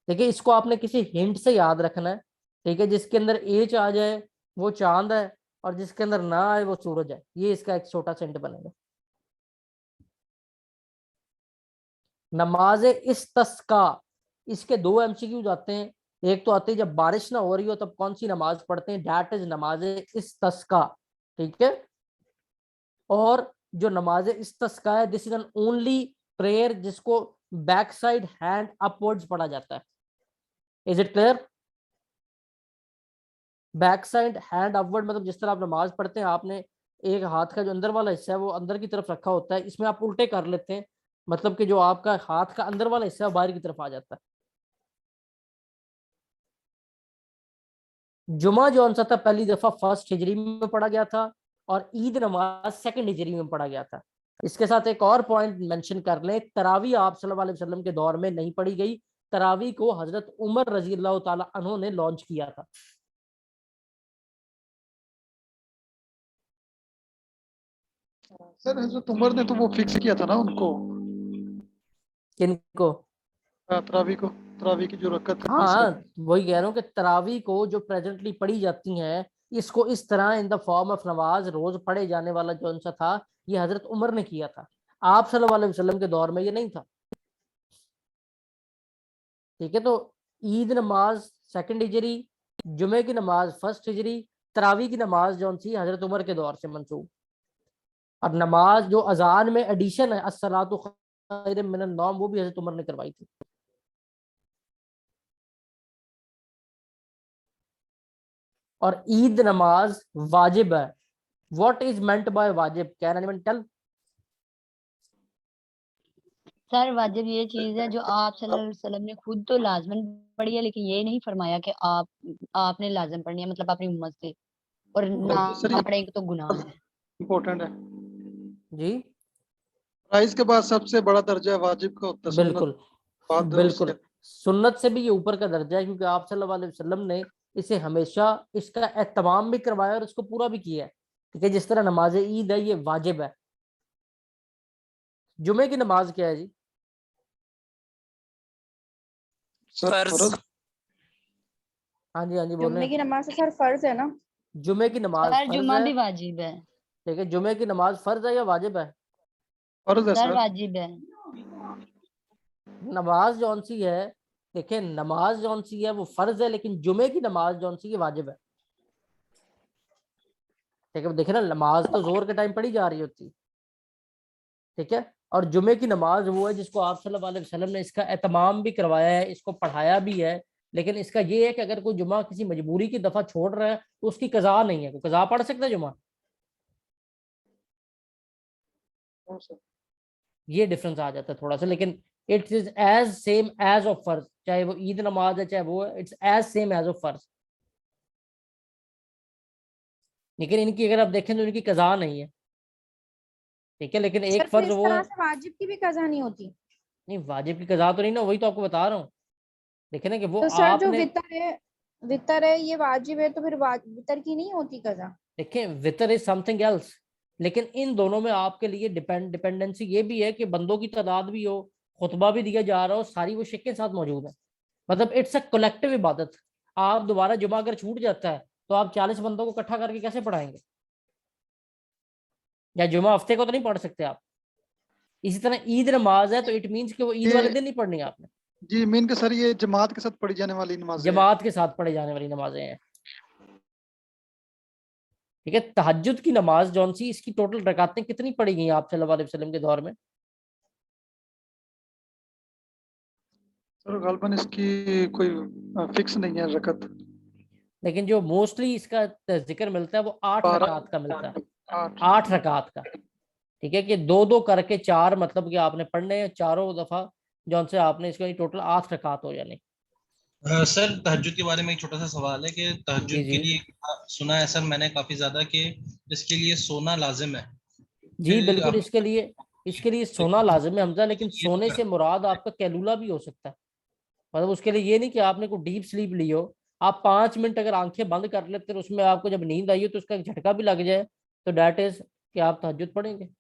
Speaker 1: ठीक है। इसको आपने किसी हिंट से याद रखना है, ठीक है। जिसके अंदर एच आ जाए वो चांद है और जिसके अंदर ना आए वो सूरज है। ये इसका एक छोटा सा हिंट बनेगा। नमाज इस्तिस्का, इसके 2 एमसीक्यूज आते हैं। एक तो आते हैं जब बारिश ना हो रही हो तब कौन सी नमाज पढ़ते हैं, दैट इज नमाज इस्तिस्का, ठीक है। और जो नमाज इस्तिस्का है this is an only prayer जिसको बैक साइड हैंड अपवर्ड्स पढ़ा जाता है। Is it clear? Back side hand upward मतलब जिस तरह आप नमाज पढ़ते हैं आपने एक हाथ का जो अंदर वाला हिस्सा है वो अंदर की तरफ रखा होता है, इसमें आप उल्टे कर लेते हैं, मतलब कि जो आपका हाथ का अंदर वाला हिस्सा है बाहर की तरफ आ जाता है। जुमा जो सा था पहली दफा फर्स्ट हिजरी में पढ़ा गया था और ईद नमाज सेकंड हिजरी में पढ़ा गया था। इसके साथ एक और पॉइंट मेंशन कर लें, तरावी आप सल्लल्लाहु अलैहि वसल्लम के दौर में नहीं पढ़ी गई। तरावी को हजरत उमर रजी अल्लाह ताला अन्हु ने लॉन्च किया था।
Speaker 4: सर हजरत उमर ने तो वो फिक्स किया था ना उनको,
Speaker 1: किनको?
Speaker 4: तरावी को, तरावी की जो रकत है
Speaker 1: हाँ, वही कह रहा हूँ कि तरावी को जो प्रेजेंटली पढ़ी जाती हैं इसको इस तरह इन द फॉर्म ऑफ नमाज रोज पढ़े जाने वाला जो सा था ये हजरत उमर ने किया था। आप सल्लल्लाहु अलैहि वसल्लम के दौर में ये नहीं था, ठीक है। तो ईद नमाज सेकंड हिजरी, जुमे की नमाज फर्स्ट हिजरी, तरावी की नमाज जो सी हजरत उमर के दौर से मंसूब। और नमाज जो अजान में एडिशन है अस्सलातु खैरुम मिनन नौम वो भी हजरत उमर ने करवाई थी। और ईद नमाज वाजिब है। व्हाट इज मेंट बाय वाजिब, कैन एनीवन टेल?
Speaker 7: सर वाजिब ये चीज है जो आप सल्लल्लाहु अलैहि वसल्लम ने खुद तो लाजमन पढ़ी है लेकिन ये नहीं फरमाया कि आपने लाजम पढ़नी है, मतलब अपनी उम्मत से, और ना
Speaker 4: सर
Speaker 7: पढ़ेंगे तो गुनाह है।
Speaker 4: इम्पोर्टेंट है।
Speaker 1: जी
Speaker 4: प्राइस के बाद सबसे बड़ा दर्जा वाजिब का होता है, सुन्नत
Speaker 1: बिल्कुल
Speaker 4: बाद
Speaker 1: बिल्कुल,
Speaker 4: उसके
Speaker 1: सुन्नत से भी ये ऊपर का दर्जा है क्योंकि आप सल्लल्लाहु अलैहि वसल्लम ने इसे हमेशा इसका एहतमाम भी करवाया और इसको पूरा भी किया है, ठीक है। जिस तरह नमाज ईद है ये वाजिब है। जुमे की नमाज क्या है जी?
Speaker 4: सर
Speaker 10: फर्ज।
Speaker 1: हाँ जी हाँ जी बोले।
Speaker 3: जुम्मे की नमाज तो सर फर्ज है ना?
Speaker 1: जुमे की नमाज
Speaker 7: सर
Speaker 1: फर्ज
Speaker 7: जुम्मा
Speaker 1: है,
Speaker 7: भी वाजिब है।
Speaker 1: ठीक है। जुमे की नमाज फर्ज है या वाजिब है?
Speaker 4: फर्ज है
Speaker 7: सर
Speaker 4: सर।
Speaker 7: वाजिब है।
Speaker 1: नमाज जौन सी है, देखिए नमाज जौन सी है वो फर्ज है, लेकिन जुमे की नमाज जौन सी है वाजिब है। ठीक है, देखिए ना, नमाज तो जोर के टाइम पढ़ी जा रही होती, ठीक है, और जुमे की नमाज वो है जिसको आप सल्लल्लाहु अलैहि वसल्लम ने इसका एहतमाम भी करवाया है, इसको पढ़ाया भी है। लेकिन इसका ये है कि अगर कोई जुमा किसी मजबूरी की दफा छोड़ रहा है तो उसकी कज़ा नहीं है, कोई कज़ा पढ़ सकता है जुमा।
Speaker 4: हाँ सर।
Speaker 1: ये डिफरेंस आ जाता है थोड़ा सा, लेकिन it is as same as of फर्ज, चाहे वो ईद नमाज है चाहे वो है, it's as same as of फर्ज। लेकिन इनकी अगर आप देखें तो इनकी कज़ा नहीं है, ठीक है, लेकिन
Speaker 3: सर
Speaker 1: एक
Speaker 3: फिर
Speaker 1: फर्ज
Speaker 3: इस
Speaker 1: वो है।
Speaker 3: तरह से वाजिब की भी कज़ा नहीं होती।
Speaker 1: नहीं, वाजिब की कज़ा तो नहीं ना, वही तो आपको बता रहा हूँ। देखे ना कि वो
Speaker 3: तो सर जो
Speaker 1: आपने,
Speaker 3: वितर है ये वाजिब है, तो फिर वितर की नहीं होती कज़ा।
Speaker 1: देखें वितर इज समथिंग एल्स, लेकिन इन दोनों में आपके लिए डिपेंडेंसी ये भी है कि बंदों की तादाद भी हो, खुतबा भी दिया जा रहा हो, सारी वो शिक के साथ मौजूद है। मतलब इट्स अ कलेक्टिव इबादत। आप दोबारा जुमा अगर छूट जाता है तो आप 40 बंदों को इकट्ठा करके कैसे पढ़ाएंगे? या जुमा हफ्ते को तो नहीं पढ़ सकते आप। इसी तरह ईद नमाज है तो इट मीन्स कि वो ईद वाले
Speaker 4: ये
Speaker 1: दिन नहीं पढ़नी है आपने,
Speaker 4: जी मीन के सर ये जमात के साथ पढ़ी जाने वाली नमाजें हैं।
Speaker 1: जमात के साथ पढ़े जाने वाली नमाजें हैं। ठीक है, तहज्जुद की नमाज जौन सी, इसकी टोटल रकातें कितनी पड़ी गई आप सल्लल्लाहु अलैहि वसल्लम के दौर में?
Speaker 4: सर गालबन इसकी कोई फिक्स नहीं है रकत।
Speaker 1: लेकिन जो मोस्टली इसका जिक्र मिलता है वो 8
Speaker 4: 12
Speaker 1: रकात का मिलता है,
Speaker 4: 8।
Speaker 1: 8 रकात का। ठीक है, कि दो दो करके 4, मतलब कि आपने पढ़ने हैं चारों दफा जौन से आपने, इसका टोटल 8 रकात हो जाने।
Speaker 2: सर तहज्जुद के बारे में एक छोटा सा सवाल है कि
Speaker 1: जी
Speaker 2: तहज्जुद
Speaker 1: जी
Speaker 2: के लिए सुना है सर मैंने काफी ज्यादा कि इसके लिए सोना लाजिम है।
Speaker 1: जी,
Speaker 2: फिर
Speaker 1: बिल्कुल,
Speaker 2: आप
Speaker 1: इसके लिए सोना लाजिम है हमजा, लेकिन
Speaker 2: ये तो
Speaker 1: सोने से मुराद आपका कैलूला भी हो सकता है। मतलब उसके लिए ये नहीं कि आपने कोई डीप स्लीप ली हो। आप 5 मिनट अगर आंखें बंद कर लेते हैं, उसमें आपको जब नींद आई हो तो उसका एक झटका भी लग जाए, तो डेट इज कि आप तहज्जुद पढ़ेंगे।
Speaker 2: तो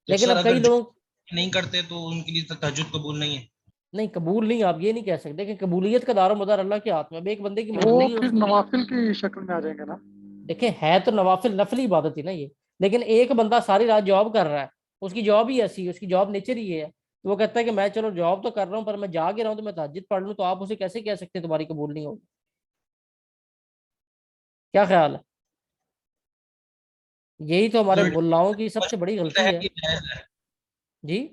Speaker 1: लेकिन
Speaker 2: सर
Speaker 1: अब कई
Speaker 2: अगर जो
Speaker 1: लोग,
Speaker 2: नहीं करते तो उनके लिए तो तहज्जुद कबूल नहीं है।
Speaker 1: नहीं कबूल नहीं, आप ये नहीं कह सकते कि कबूलियत का दारो मदार अल्लाह के हाथ में। अब एक बंदे की
Speaker 4: वो
Speaker 1: मजबूरी है
Speaker 4: फिर
Speaker 1: उसकी,
Speaker 4: नवाफिल की शक्ल में आ जाएंगे ना।
Speaker 1: देखें है तो नवाफिल नफली इबादत ही ना ये। लेकिन एक बंदा सारी रात जॉब कर रहा है, उसकी जॉब ही ऐसी है, उसकी जॉब नेचर ही ये है, तो वो कहता है कि मैं चलो जॉब तो कर रहा हूँ पर मैं जाग ही रहा हूँ तो मैं तहज्जुद पढ़ लूँ, तो आप उसे कैसे कह सकते हैं तुम्हारी कबूल नहीं होगी? क्या ख्याल है? यही तो हमारे
Speaker 2: सर
Speaker 1: मुल्लाओं की सबसे बड़ी
Speaker 2: मजबूरी के
Speaker 1: गलती
Speaker 2: तहत
Speaker 1: है।
Speaker 2: ये जायज है।
Speaker 1: जी,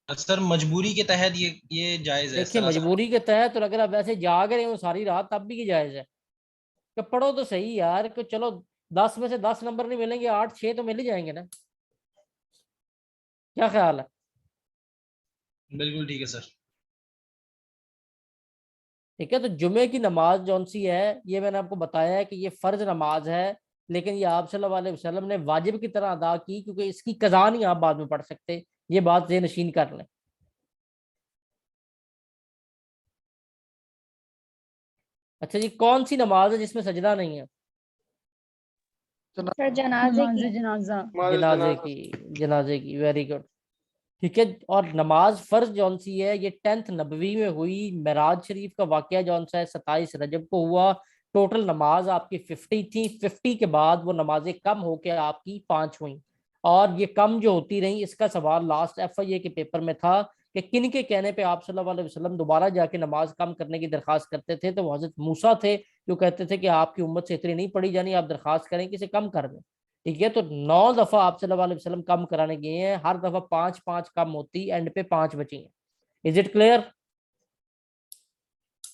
Speaker 2: सर मजबूरी के तहत ये जायज है
Speaker 1: देखिए
Speaker 2: सरासर।
Speaker 1: मजबूरी के तहत, और अगर आप वैसे जाग रहे हो सारी रात तब भी की जायज है कि पढ़ो तो सही यार, कि चलो 10 में से 10 नंबर नहीं मिलेंगे, 8 6 तो मिल ही जाएंगे ना। क्या ख्याल है?
Speaker 2: बिल्कुल ठीक है सर।
Speaker 1: ठीक है, तो जुमे की नमाज जौन सी है, ये मैंने आपको बताया है कि ये फर्ज नमाज है, लेकिन ये आप सल्लल्लाहु अलैहि वसल्लम ने वाजिब की तरह अदा की, क्योंकि इसकी कज़ा नहीं आप बाद में पढ़ सकते। ये बात ज़हन-नशीन कर लें। अच्छा जी, कौन सी नमाज है जिसमें सजदा नहीं है?
Speaker 3: सर जनाजे की।
Speaker 7: जनाजा।
Speaker 1: जनाजे की, वेरी गुड। ठीक है, और नमाज फर्ज जौन सी है ये 10th नबवी में हुई, मेराज शरीफ का वाकया जौन सा है 27 रजब को हुआ। टोटल नमाज आपकी 50 थी, 50 के बाद वो नमाजें कम होके आपकी 5 हुई, और ये कम जो होती रही, इसका सवाल लास्ट FIA के पेपर में था कि किन के कहने पे आप सल्लल्लाहु अलैहि वसल्लम दोबारा जाके नमाज कम करने की दरखास्त करते थे, तो वो हजरत मूसा थे जो कहते थे कि आपकी उम्मत से इतनी नहीं पड़ी जानी, आप दरखास्त करें कि इसे कम कर दें। ठीक है, तो 9 दफा आप सल्लल्लाहु अलैहि वसल्लम कम कराने गए हैं, हर दफा 5 5 कम होती, एंड पे 5 बची हैं। Is it clear?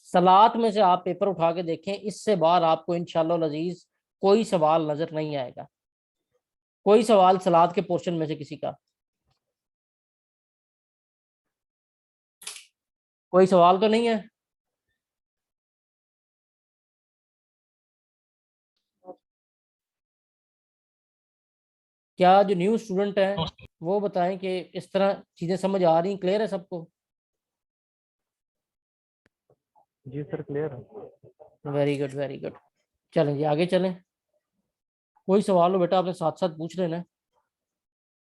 Speaker 1: सलात में से आप पेपर उठा के देखें, इससे बाहर आपको इंशाअल्लाह अजीज कोई सवाल नजर नहीं आएगा। कोई सवाल सलात के पोर्शन में से किसी का? कोई सवाल तो नहीं है? क्या जो न्यू स्टूडेंट है वो बताएं कि इस तरह चीजें समझ आ रही, क्लियर है सबको?
Speaker 6: जी सर क्लियर है।
Speaker 1: Very good, very good. चलें जी, आगे चलें। कोई सवाल हो बेटा आपने साथ साथ पूछ लेना है।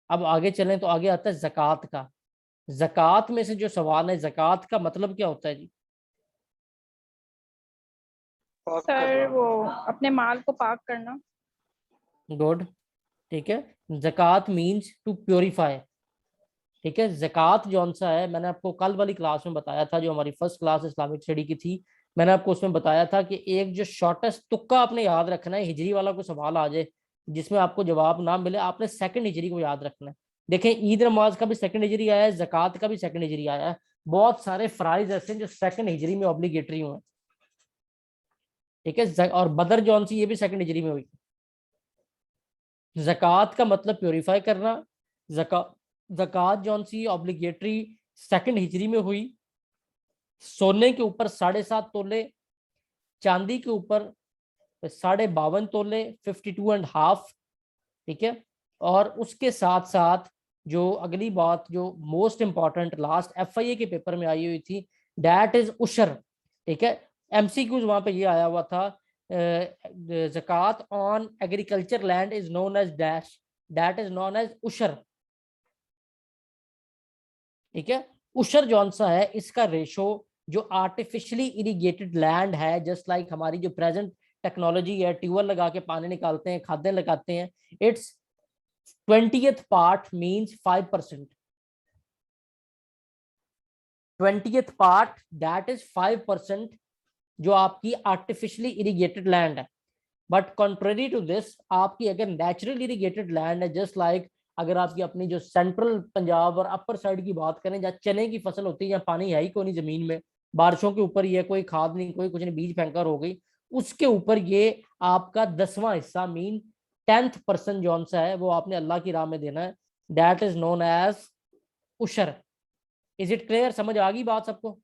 Speaker 1: अब आगे चलें तो आगे आता है ज़कात का। ज़कात में से जो सवाल है, ज़कात का मतलब क्या होता है जी?
Speaker 3: सर वो अपने माल को पाक करना।
Speaker 1: गुड, ठीक है। ज़कात मीन्स टू प्योरीफाई। ठीक है, ज़कात जौन सा है, मैंने आपको कल वाली क्लास में बताया था, जो हमारी फर्स्ट क्लास इस्लामिक स्टडी की थी, मैंने आपको उसमें बताया था कि एक जो शॉर्टेस्ट तुक्का आपने याद रखना है, हिजरी वाला कोई सवाल आ जाए जिसमें आपको जवाब ना मिले, आपने सेकंड हिजरी को याद रखना है। देखें, ईद नमाज का भी सेकंड हिजरी आया है, ज़कात का भी सेकंड हिजरी आया है, बहुत सारे फराइज ऐसे हैं जो सेकंड हिजरी में ऑब्लिगेटरी हुए। ठीक है, और बदर जौन सी, ये भी सेकंड हिजरी में हुई। ज़कात का मतलब प्योरीफाई करना, ज़कात जौन सी ऑब्लिगेटरी सेकंड हिजरी में हुई। सोने के ऊपर 7.5 तोले, चांदी के ऊपर 52.5 तोले, 52.5। ठीक है, और उसके साथ साथ जो अगली बात जो मोस्ट इंपॉर्टेंट लास्ट FIA के पेपर में आई हुई थी, दैट इज उशर। ठीक है, MCQs वहां पे ये आया हुआ था, ज़कात on agriculture land is known as dash, that is known as उशर। ठीक है, उशर जौन सा है, इसका रेशो जो आर्टिफिशियली इरिगेटेड लैंड है, जस्ट लाइक हमारी जो प्रेजेंट टेक्नोलॉजी है, ट्यूबवेल लगा के पानी निकालते हैं, खादें लगाते हैं, it's 20th part means 5%। 20th part that is 5% जो आपकी आर्टिफिशियली इरिगेटेड लैंड है। बट कॉन्ट्रेरी टू दिस, आपकी अगर नेचुरल इरिगेटेड लैंड है, जस्ट लाइक अगर आपकी अपनी जो सेंट्रल पंजाब और अपर साइड की बात करें, जहाँ चने की फसल होती है, जहाँ पानी है ही कोई नहीं जमीन में, बारिशों के ऊपर ये कोई खाद नहीं, कोई कुछ नहीं, बीज फेंकर हो गई, उसके ऊपर ये आपका 10वां हिस्सा मीन 10th% जौन सा है, वो आपने अल्लाह की राह में देना है, दैट इज नोन एज उशर। Is it clear? समझ आ गई बात सबको?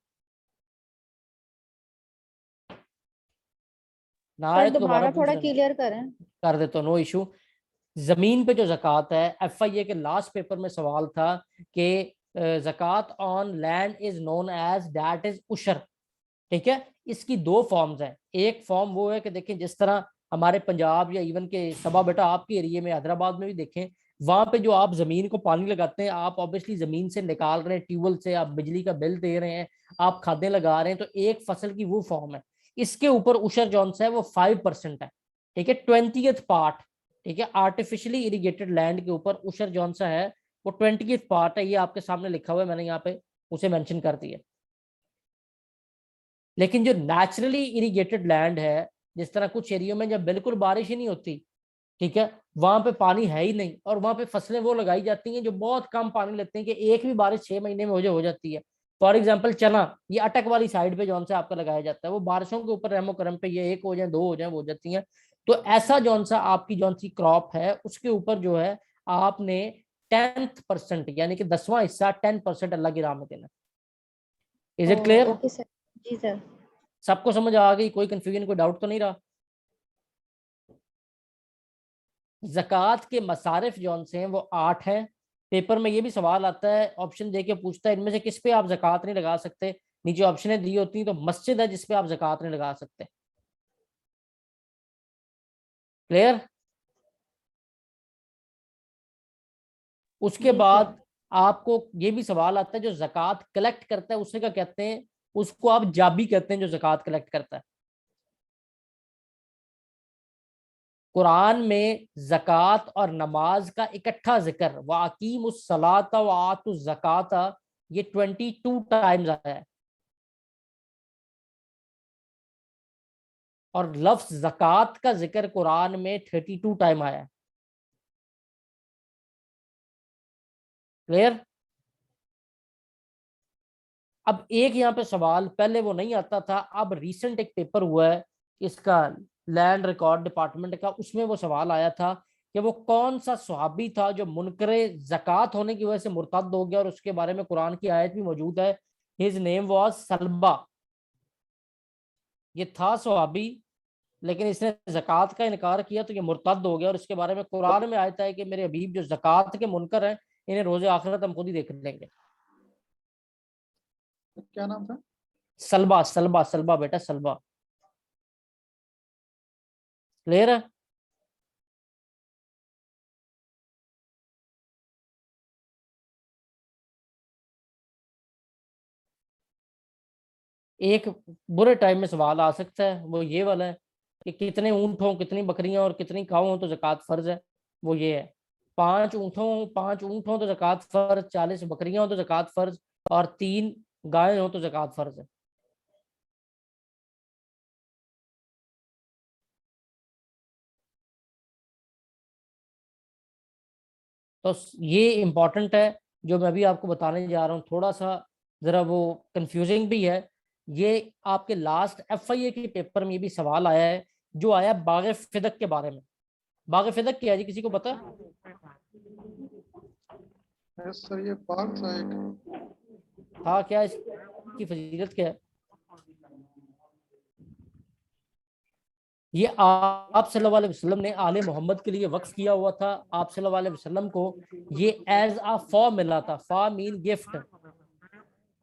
Speaker 1: ना
Speaker 3: सर
Speaker 1: आए तो दोबारा
Speaker 3: दोबारा
Speaker 1: पूछ
Speaker 3: थोड़ा
Speaker 1: लेना,
Speaker 3: क्लियर करें।
Speaker 1: कर देता, नो इशू। जमीन पे जो ज़कात है, FIA के लास्ट पेपर में सवाल था कि ज़कात on land is known as that is उशर। ठीक है, इसकी 2 फॉर्म्स हैं। एक फॉर्म वो है कि देखें, जिस तरह हमारे पंजाब या इवन के सबा बेटा आपके एरिया में, हैदराबाद में भी देखें, वहां पे जो आप जमीन को पानी लगाते हैं, आप ऑब्वियसली जमीन से निकाल रहे हैं, ट्यूबवेल से आप बिजली का बिल दे रहे हैं, आप खादें लगा रहे हैं, तो एक फसल की वो फॉर्म है। इसके ऊपर उशर जौन सा है वो 5% है। ठीक है, 20th पार्ट। ठीक है, आर्टिफिशियली इरिगेटेड लैंड के ऊपर उशर जौन सा है वो 20th पार्ट है। ये आपके सामने लिखा हुआ है, मैंने यहाँ पे उसे मेंशन कर दिया। लेकिन जो नेचुरली इरिगेटेड लैंड है, जिस तरह कुछ एरियो में जब बिल्कुल बारिश ही नहीं होती, ठीक है, वहां पे पानी है ही नहीं, और वहां पे फसलें वो लगाई जाती हैं जो बहुत कम पानी लेते हैं, कि एक भी बारिश 6 महीने में हो जाती है। फॉर एग्जाम्पल चना, ये अटक वाली साइड पे जौन सा आपका लगाया जाता है, वो बारिशों के ऊपर रहमो करम पे ये 1 हो जाए 2 हो जाए वो हो जाती हैं। तो ऐसा जौन सा आपकी जौन सी क्रॉप है, उसके ऊपर जो है आपने 10th% यानी कि 10वां हिस्सा 10% अल्लाह की राह में देना। Is it clear?
Speaker 3: Okay sir. जी सर।
Speaker 1: सबको समझ आ गई? कोई कंफ्यूजन, कोई डाउट तो नहीं रहा? ज़कात के मसारिफ जौन से हैं वो 8 हैं। पेपर में ये भी सवाल आता है, ऑप्शन दे के पूछता है, इनमें से किस पे आप ज़कात नहीं लगा सकते? नीचे ऑप्शनें दी होती हैं, तो मस्जिद है जिस पे आप ज़कात नहीं लगा सकते। क्लियर? उसके
Speaker 3: जी
Speaker 1: बाद
Speaker 3: सर।
Speaker 1: आपको ये भी सवाल आता है, जो ज़कात कलेक्ट करता है उसे क्या कहते हैं? उसको आप जाबी कहते हैं, जो ज़कात कलेक्ट करता है। कुरान में ज़कात और नमाज का इकट्ठा जिक्र, वाकीमुस सलाता व आतुज़ ज़काता, ये 22 टाइम्स आया है, और लफ्ज ज़कात का जिक्र कुरान में 32 टाइम आया है। क्लियर? अब एक यहाँ पे सवाल, पहले वो नहीं आता था, अब रिसेंट एक पेपर हुआ है इसका, लैंड रिकॉर्ड डिपार्टमेंट का, उसमें वो सवाल आया था कि वो कौन सा सहाबी था जो मुनकरे ज़कात होने की वजह से मुर्तद हो गया, और उसके बारे में कुरान की आयत भी मौजूद है। हिज नेम वाज सलबा। ये था सहाबी, लेकिन इसने ज़कात का इनकार किया तो ये मुर्तद हो गया, और इसके बारे में कुरान में आयत है कि मेरे हबीब जो ज़कात के मुनकर हैं, इन्हें रोज़े आखिरत हम खुद ही देख लेंगे।
Speaker 4: क्या नाम था?
Speaker 1: सलबा, सलबा, सलबा बेटा, सलबा। क्लियर है? एक बुरे टाइम में सवाल आ सकता है, वो ये वाला है कि कितने ऊंट हों, कितनी बकरियां और कितनी काऊ हों तो ज़कात फर्ज है, वो ये है। 5 ऊँट हो तो ज़कात फर्ज, 40 बकरियां हो तो ज़कात फर्ज, और 3 गायें हो तो ज़कात फर्ज है। तो ये इम्पोर्टेंट है जो मैं अभी आपको बताने जा रहा हूँ, थोड़ा सा ज़रा वो कंफ्यूजिंग भी है। ये आपके लास्ट FIA के पेपर में ये भी सवाल आया है, जो आया बाग फिदक के बारे में। बाग फिदक क्या है जी, किसी को पता?
Speaker 4: यस सर, ये बाग था एक।
Speaker 1: हाँ, क्या इसकी फजीलत क्या है? ये आप सल्लल्लाहु अलैहि वसल्लम ने आले मोहम्मद के लिए वक्फ किया हुआ था। आप सल्लल्लाहु अलैहि वसल्लम को ये एज अ फा मिला था। फा मीन गिफ्ट,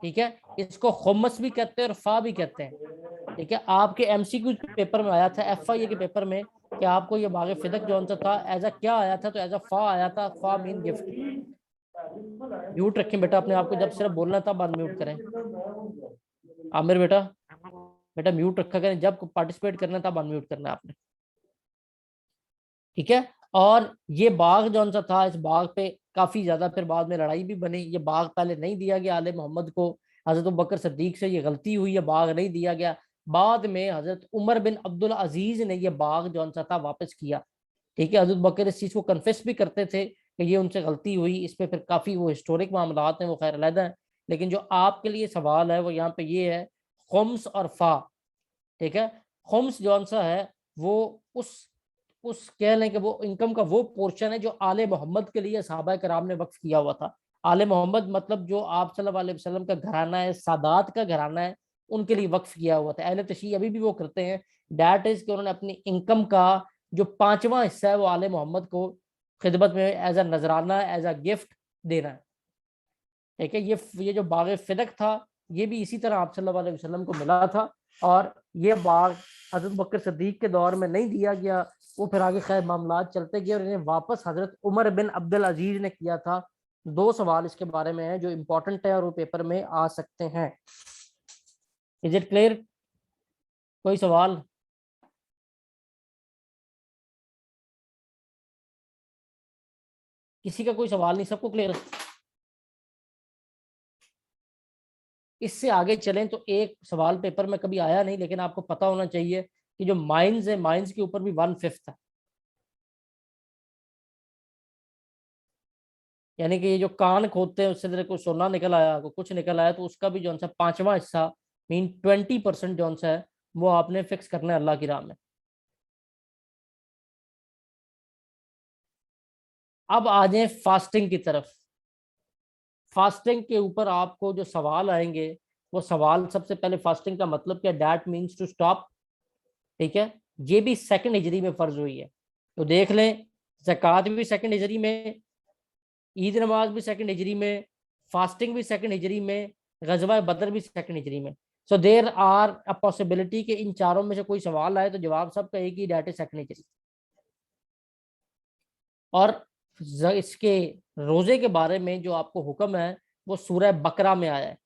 Speaker 1: ठीक है। इसको खुम्मस भी कहते हैं और फा भी कहते हैं, ठीक है। आपके MCQ पेपर में आया था, FIA के पेपर में, कि आपको ये बाग फिदक जो सा था एज अ क्या आया था, तो एज अ फा आया था। फा मीन गिफ्ट। म्यूट रखें बेटा अपने आप को, जब सिर्फ बोलना था अनम्यूट करें। आमिर बेटा, बेटा म्यूट रखा करें, जब पार्टिसिपेट करना था अनम्यूट करना है आपने, ठीक है। और ये बाग जो सा था, इस बाग पे काफी ज्यादा फिर बाद में लड़ाई भी बनी। ये बाग पहले नहीं दिया गया आले मोहम्मद को, हजरत बकर सिद्दीक से ये गलती हुई, ये बाग नहीं दिया गया। बाद में हजरत उमर बिन अब्दुल अजीज ने ये बाग जो सा था वापस किया, ठीक है। हजरत बकर इस चीज को कन्फेस भी करते थे कि ये उनसे गलती हुई। इस पे फिर काफी वो हिस्टोरिक मामला हैं, वो खैर अलहदा है। लेकिन जो आपके लिए सवाल है वो यहाँ पे ये है, खुम्स और फा, ठीक है। खुम्स जो सा है वो उस कह लें कि वो इनकम का वो पोर्शन है जो आले मोहम्मद के लिए सहाबा कराम ने वक्फ किया हुआ था। आले मोहम्मद मतलब जो आप सल्लल्लाहु अलैहि वसल्लम का घराना है, सादात का घराना है, उनके लिए वक्फ किया हुआ था। अहले तशय्युअ अभी भी वो करते हैं, दैट इज कि उन्होंने अपनी इनकम का जो 5वां हिस्सा है वो आले मोहम्मद को खिदमत में एज अ नजराना, एज अ गिफ्ट देना है, ठीक है। ये जो बाग फिदक था, ये भी इसी तरह आप सल्लल्लाहु अलैहि वसल्लम को मिला था। और ये बाग हजरत बकर सिद्दीक के दौर में नहीं दिया गया, वो फिर आगे खैर मामला चलते गए और इन्हें वापस हजरत उमर बिन अब्दुल अजीज ने किया था। 2 सवाल इसके बारे में है जो इंपॉर्टेंट है और वो पेपर में आ सकते हैं। Is it clear? कोई सवाल? किसी का कोई सवाल नहीं? सबको क्लियर? इससे आगे चलें तो एक सवाल पेपर में कभी आया नहीं, लेकिन आपको पता होना चाहिए कि जो माइंस है, माइंस के ऊपर भी 1/5 है। यानी कि ये जो कान खोदते हैं उससे कोई सोना निकल आया, कोई कुछ निकल आया, तो उसका भी जो सा 5वां हिस्सा मीन 20% जो सा है वो आपने फिक्स करना है अल्लाह की राह में। अब आ जाए फास्टिंग की तरफ। फास्टिंग के ऊपर आपको जो सवाल आएंगे, वो सवाल सबसे पहले, फास्टिंग का मतलब क्या? दैट मीन्स टू स्टॉप, ठीक है। ये भी 2nd हिजरी में फर्ज हुई है, तो देख लें, ज़कात भी 2nd हिजरी में, ईद नमाज भी 2nd हिजरी में, फास्टिंग भी 2nd हिजरी में, गजवा बदर भी 2nd हिजरी में। सो देर आर अ पॉसिबिलिटी कि इन चारों में से कोई सवाल आए तो जवाब सबका एक ही, दैट इज 2nd हिजरी। और इसके रोजे के बारे में जो आपको हुक्म है वो सूरह बकरा में आया है।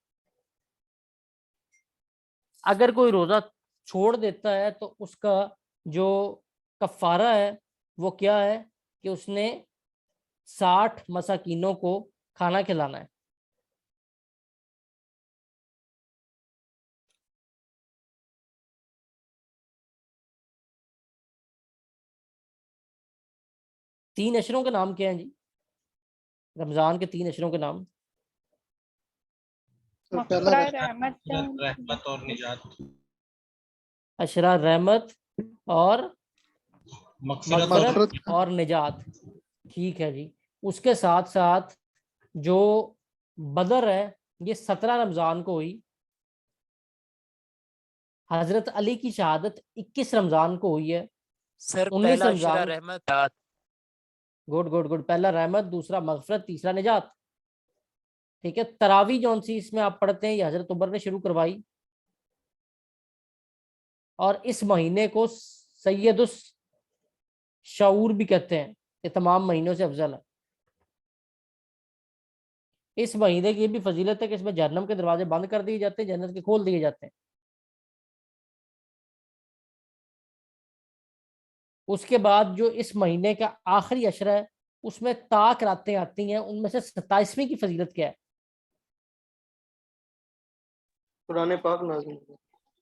Speaker 1: अगर कोई रोजा छोड़ देता है तो उसका जो कफारा है वो क्या है कि उसने 60 मसाकीनों को खाना खिलाना है। तीन अशरों के नाम क्या हैं जी? रमजान के 3 अशरों के नाम?
Speaker 4: सर पहला
Speaker 3: मग़फ़िरत, रहमत,
Speaker 2: रहमत और निजात।
Speaker 1: अशरा रहमत और
Speaker 2: मगफिरत
Speaker 1: मगफिरत और निजात, ठीक है जी। उसके साथ साथ जो बदर है ये 17 रमजान को हुई। हजरत अली की शहादत 21 रमजान को हुई है।
Speaker 10: सर
Speaker 1: 19
Speaker 10: पहला अशरा
Speaker 1: रमजान।
Speaker 10: रहमत,
Speaker 1: गुड गुड गुड। पहला रहमत, दूसरा मगफिरत, तीसरा निजात, ठीक है। तरावी जौन सी इसमें आप पढ़ते हैं, ये हजरत उमर ने शुरू करवाई। और इस महीने को सैयदुस शऊर भी कहते हैं, ये तमाम महीनों से अफजल है। इस महीने की भी फजीलत है कि इसमें जहन्नम के दरवाजे बंद कर दिए जाते हैं, जन्नत के खोल दिए जाते हैं। उसके बाद जो इस महीने का आखिरी अशरा है उसमें ताक रातें आती हैं, उनमें से 27वीं की फजीलत क्या है?
Speaker 9: कुरान पाक नाज़िल हुआ।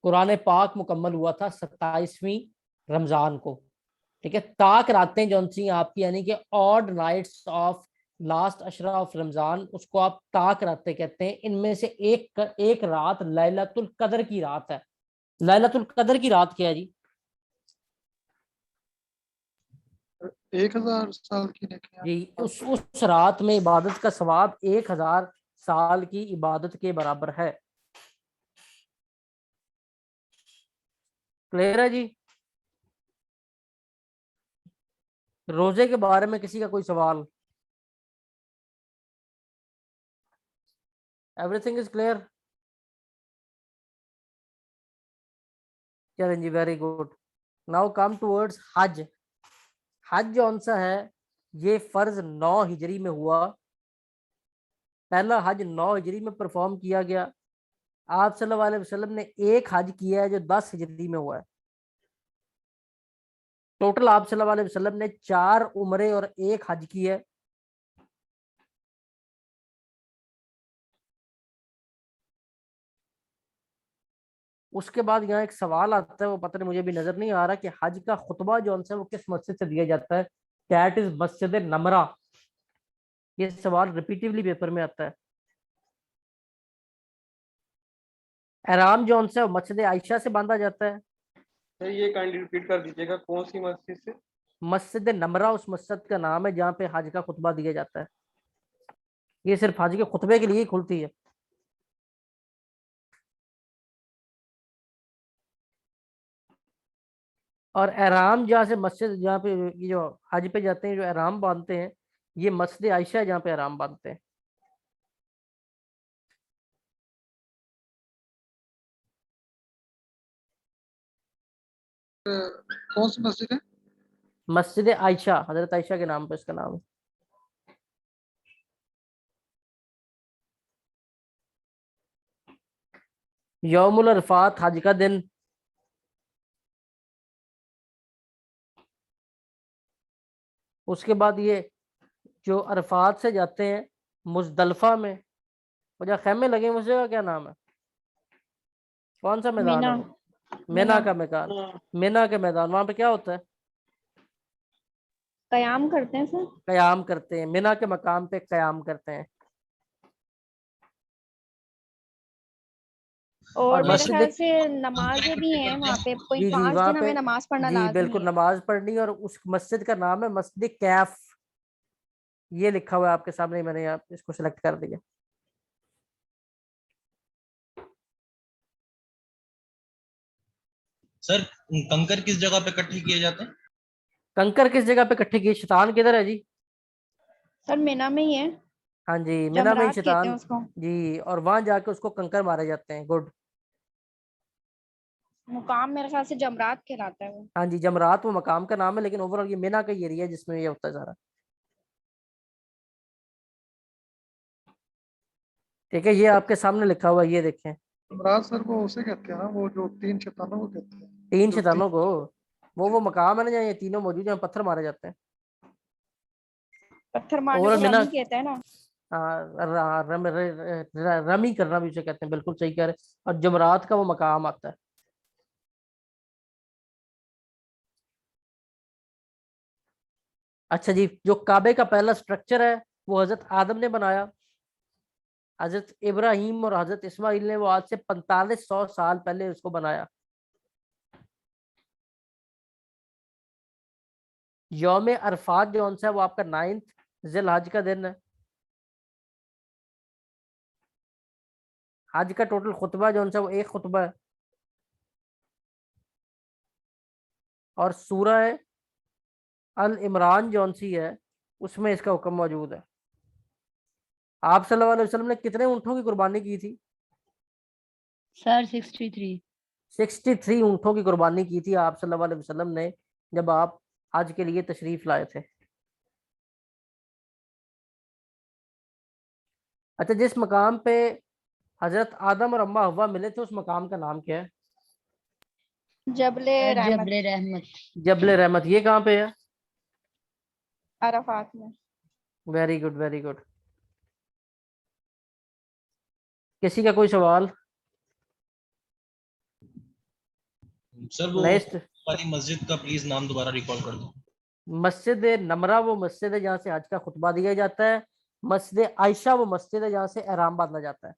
Speaker 1: कुरान पाक मुकम्मल हुआ था 27वीं रमजान को। ठीक है, ताक रातें जो सी आपकी, यानी कि ऑड नाइट्स ऑफ लास्ट अशरा ऑफ रमजान, उसको आप ताक रातें कहते हैं। इनमें से एक रात लैलतुल कदर की रात है। लैलतुल कदर की रात क्या है जी?
Speaker 4: 1000 साल की नेकियां।
Speaker 1: जी, उस रात में इबादत का सवाब 1000 साल की इबादत के बराबर है। क्लियर है जी? रोजे के बारे में किसी का कोई सवाल? Everything is clear? चलें जी, very good. Now come towards हज। हज कौन सा है? ये फर्ज 9 हिजरी में हुआ। पहला हज 9 हिजरी में परफॉर्म किया गया। आप सल्लल्लाहु अलैहि वसल्लम ने एक हज किया है जो 10 हिजरी में हुआ है। टोटल आप सल्लल्लाहु अलैहि वसल्लम ने 4 उम्रे और 1 हज किया है। उसके बाद यहाँ एक सवाल आता है, वो पता नहीं, मुझे भी नजर नहीं आ रहा कि हज का खुतबा जो है वो किस मस्जिद से दिया जाता है। दैट इज मस्जिद नमरा। ये सवाल रिपीटिवली पेपर में आता है। एहराम जो है वो मस्जिद आयशा से बांधा जाता है।
Speaker 9: सर ये काइंडली रिपीट कर दीजिएगा, कौन सी मस्जिद से?
Speaker 1: मस्जिद नमरा उस मस्जिद का नाम है जहाँ पे हज का खुतबा दिया जाता है। ये सिर्फ हज के खुतबे के लिए ही खुलती है। और एहराम जहाँ से मस्जिद, जहाँ पे ये जो हज पे जाते हैं, जो एहराम बांधते हैं, ये मस्जिद आयशा है जहाँ पे एहराम बांधते हैं।
Speaker 4: कौन सी मस्जिद है?
Speaker 1: मस्जिद आयशा, हजरत आयशा के नाम पे इसका नाम है। यौमुल अरफात हज का दिन। उसके बाद ये जो अरफात से जाते हैं मुजदलफा में, वो जहाँ खेमे लगे हैं, उस जगह क्या नाम है? कौन सा मैदान है
Speaker 3: मीना।
Speaker 1: वो? मेना का मैदान। मेना के मैदान, वहां पे क्या होता है?
Speaker 3: कयाम करते हैं सर।
Speaker 1: कयाम करते हैं, मेना के मकाम पे कयाम करते हैं।
Speaker 3: और
Speaker 1: और
Speaker 3: मेरे
Speaker 1: मस्जिद,
Speaker 3: ख्याल से नमाजें भी हैं वहाँ पे, कोई
Speaker 1: जी जी
Speaker 3: 5
Speaker 1: वहां
Speaker 3: दिन
Speaker 1: पे,
Speaker 3: हमें नमाज पढ़ना
Speaker 1: जी
Speaker 3: लाजमी
Speaker 1: बिल्कुल
Speaker 3: है।
Speaker 1: नमाज पढ़नी। और उस मस्जिद का नाम है मस्जिद कैफ। ये लिखा हुआ है आपके सामने, मैंने यहाँ इसको सिलेक्ट कर दिया।
Speaker 2: सर कंकर किस जगह पे इकट्ठे किए जाते हैं?
Speaker 1: कंकर किस जगह पे इकट्ठे किए? शैतान किधर है जी?
Speaker 3: सर मीना में ही है।
Speaker 1: हाँ जी, मीना में ही
Speaker 3: जमरात कहते हैं
Speaker 1: शैतान।
Speaker 3: उसको।
Speaker 1: जी, और वहां जाके उसको कंकर मारे जाते हैं। गुड।
Speaker 3: मुकाम मेरे ख्याल से जमरात कहलाता है वो।
Speaker 1: हाँ जी, जमरात वो मकाम का नाम है, लेकिन ओवरऑल ये मीना का एरिया है जिसमें ये होता है सारा। ठीक है, ये आपके सामने लिखा हुआ है, ये देखें।
Speaker 4: जमरात सर वो उसे कहते हैं ना, वो जो 3 शैतानों को कहते हैं।
Speaker 1: 3
Speaker 4: जो
Speaker 1: शैतानों को, वो मकाम है ना जहाँ ये तीनों मौजूद हैं, जहाँ पत्थर मारे जाते हैं।
Speaker 3: पत्थर मारने
Speaker 1: ओवरऑल
Speaker 3: को
Speaker 1: मीना,
Speaker 3: रमी कहता है ना।
Speaker 1: रमी करना भी उसे कहते हैं, बिल्कुल सही कह रहे हैं। और जमरात का वो मकाम आता है। अच्छा जी, जो काबे का पहला स्ट्रक्चर है वो हजरत आदम ने बनाया। हजरत इब्राहिम और हजरत इस्माइल ने वो आज से 4500 साल पहले उसको बनाया। यौम अरफात जो है वो आपका 9 जिलहज का दिन है। हज का टोटल खुतबा जो है वो एक खुतबा है। और सूरह अल इमरान जो सी है उसमें इसका हुक्म मौजूद है। आप सल्लल्लाहु अलैहि वसल्लम ने कितने ऊँटों की कुर्बानी की थी?
Speaker 7: सर 63।
Speaker 1: 63 ऊँटों की कुर्बानी की थी आप सल्लल्लाहु अलैहि वसल्लम ने, जब आप हज के लिए तशरीफ लाए थे। अच्छा, जिस मकाम पे हजरत आदम और अम्मा हव्वा मिले थे, उस मकाम का नाम क्या है?
Speaker 3: जबले रहमत।
Speaker 7: जबले रहमत।
Speaker 1: जबल रहमत। ये कहाँ पे है?
Speaker 3: अरफात में।
Speaker 1: Very good very good. किसी का कोई सवाल?
Speaker 2: सर वो
Speaker 1: नेक्स्ट,
Speaker 2: वाली मस्जिद का प्लीज नाम दोबारा रिकॉल कर दो।
Speaker 1: मस्जिद नमरा वो मस्जिद है जहाँ से हज का खुतबा दिया जाता है। मस्जिद आयशा वो मस्जिद है जहाँ से एहराम बांधा जाता है।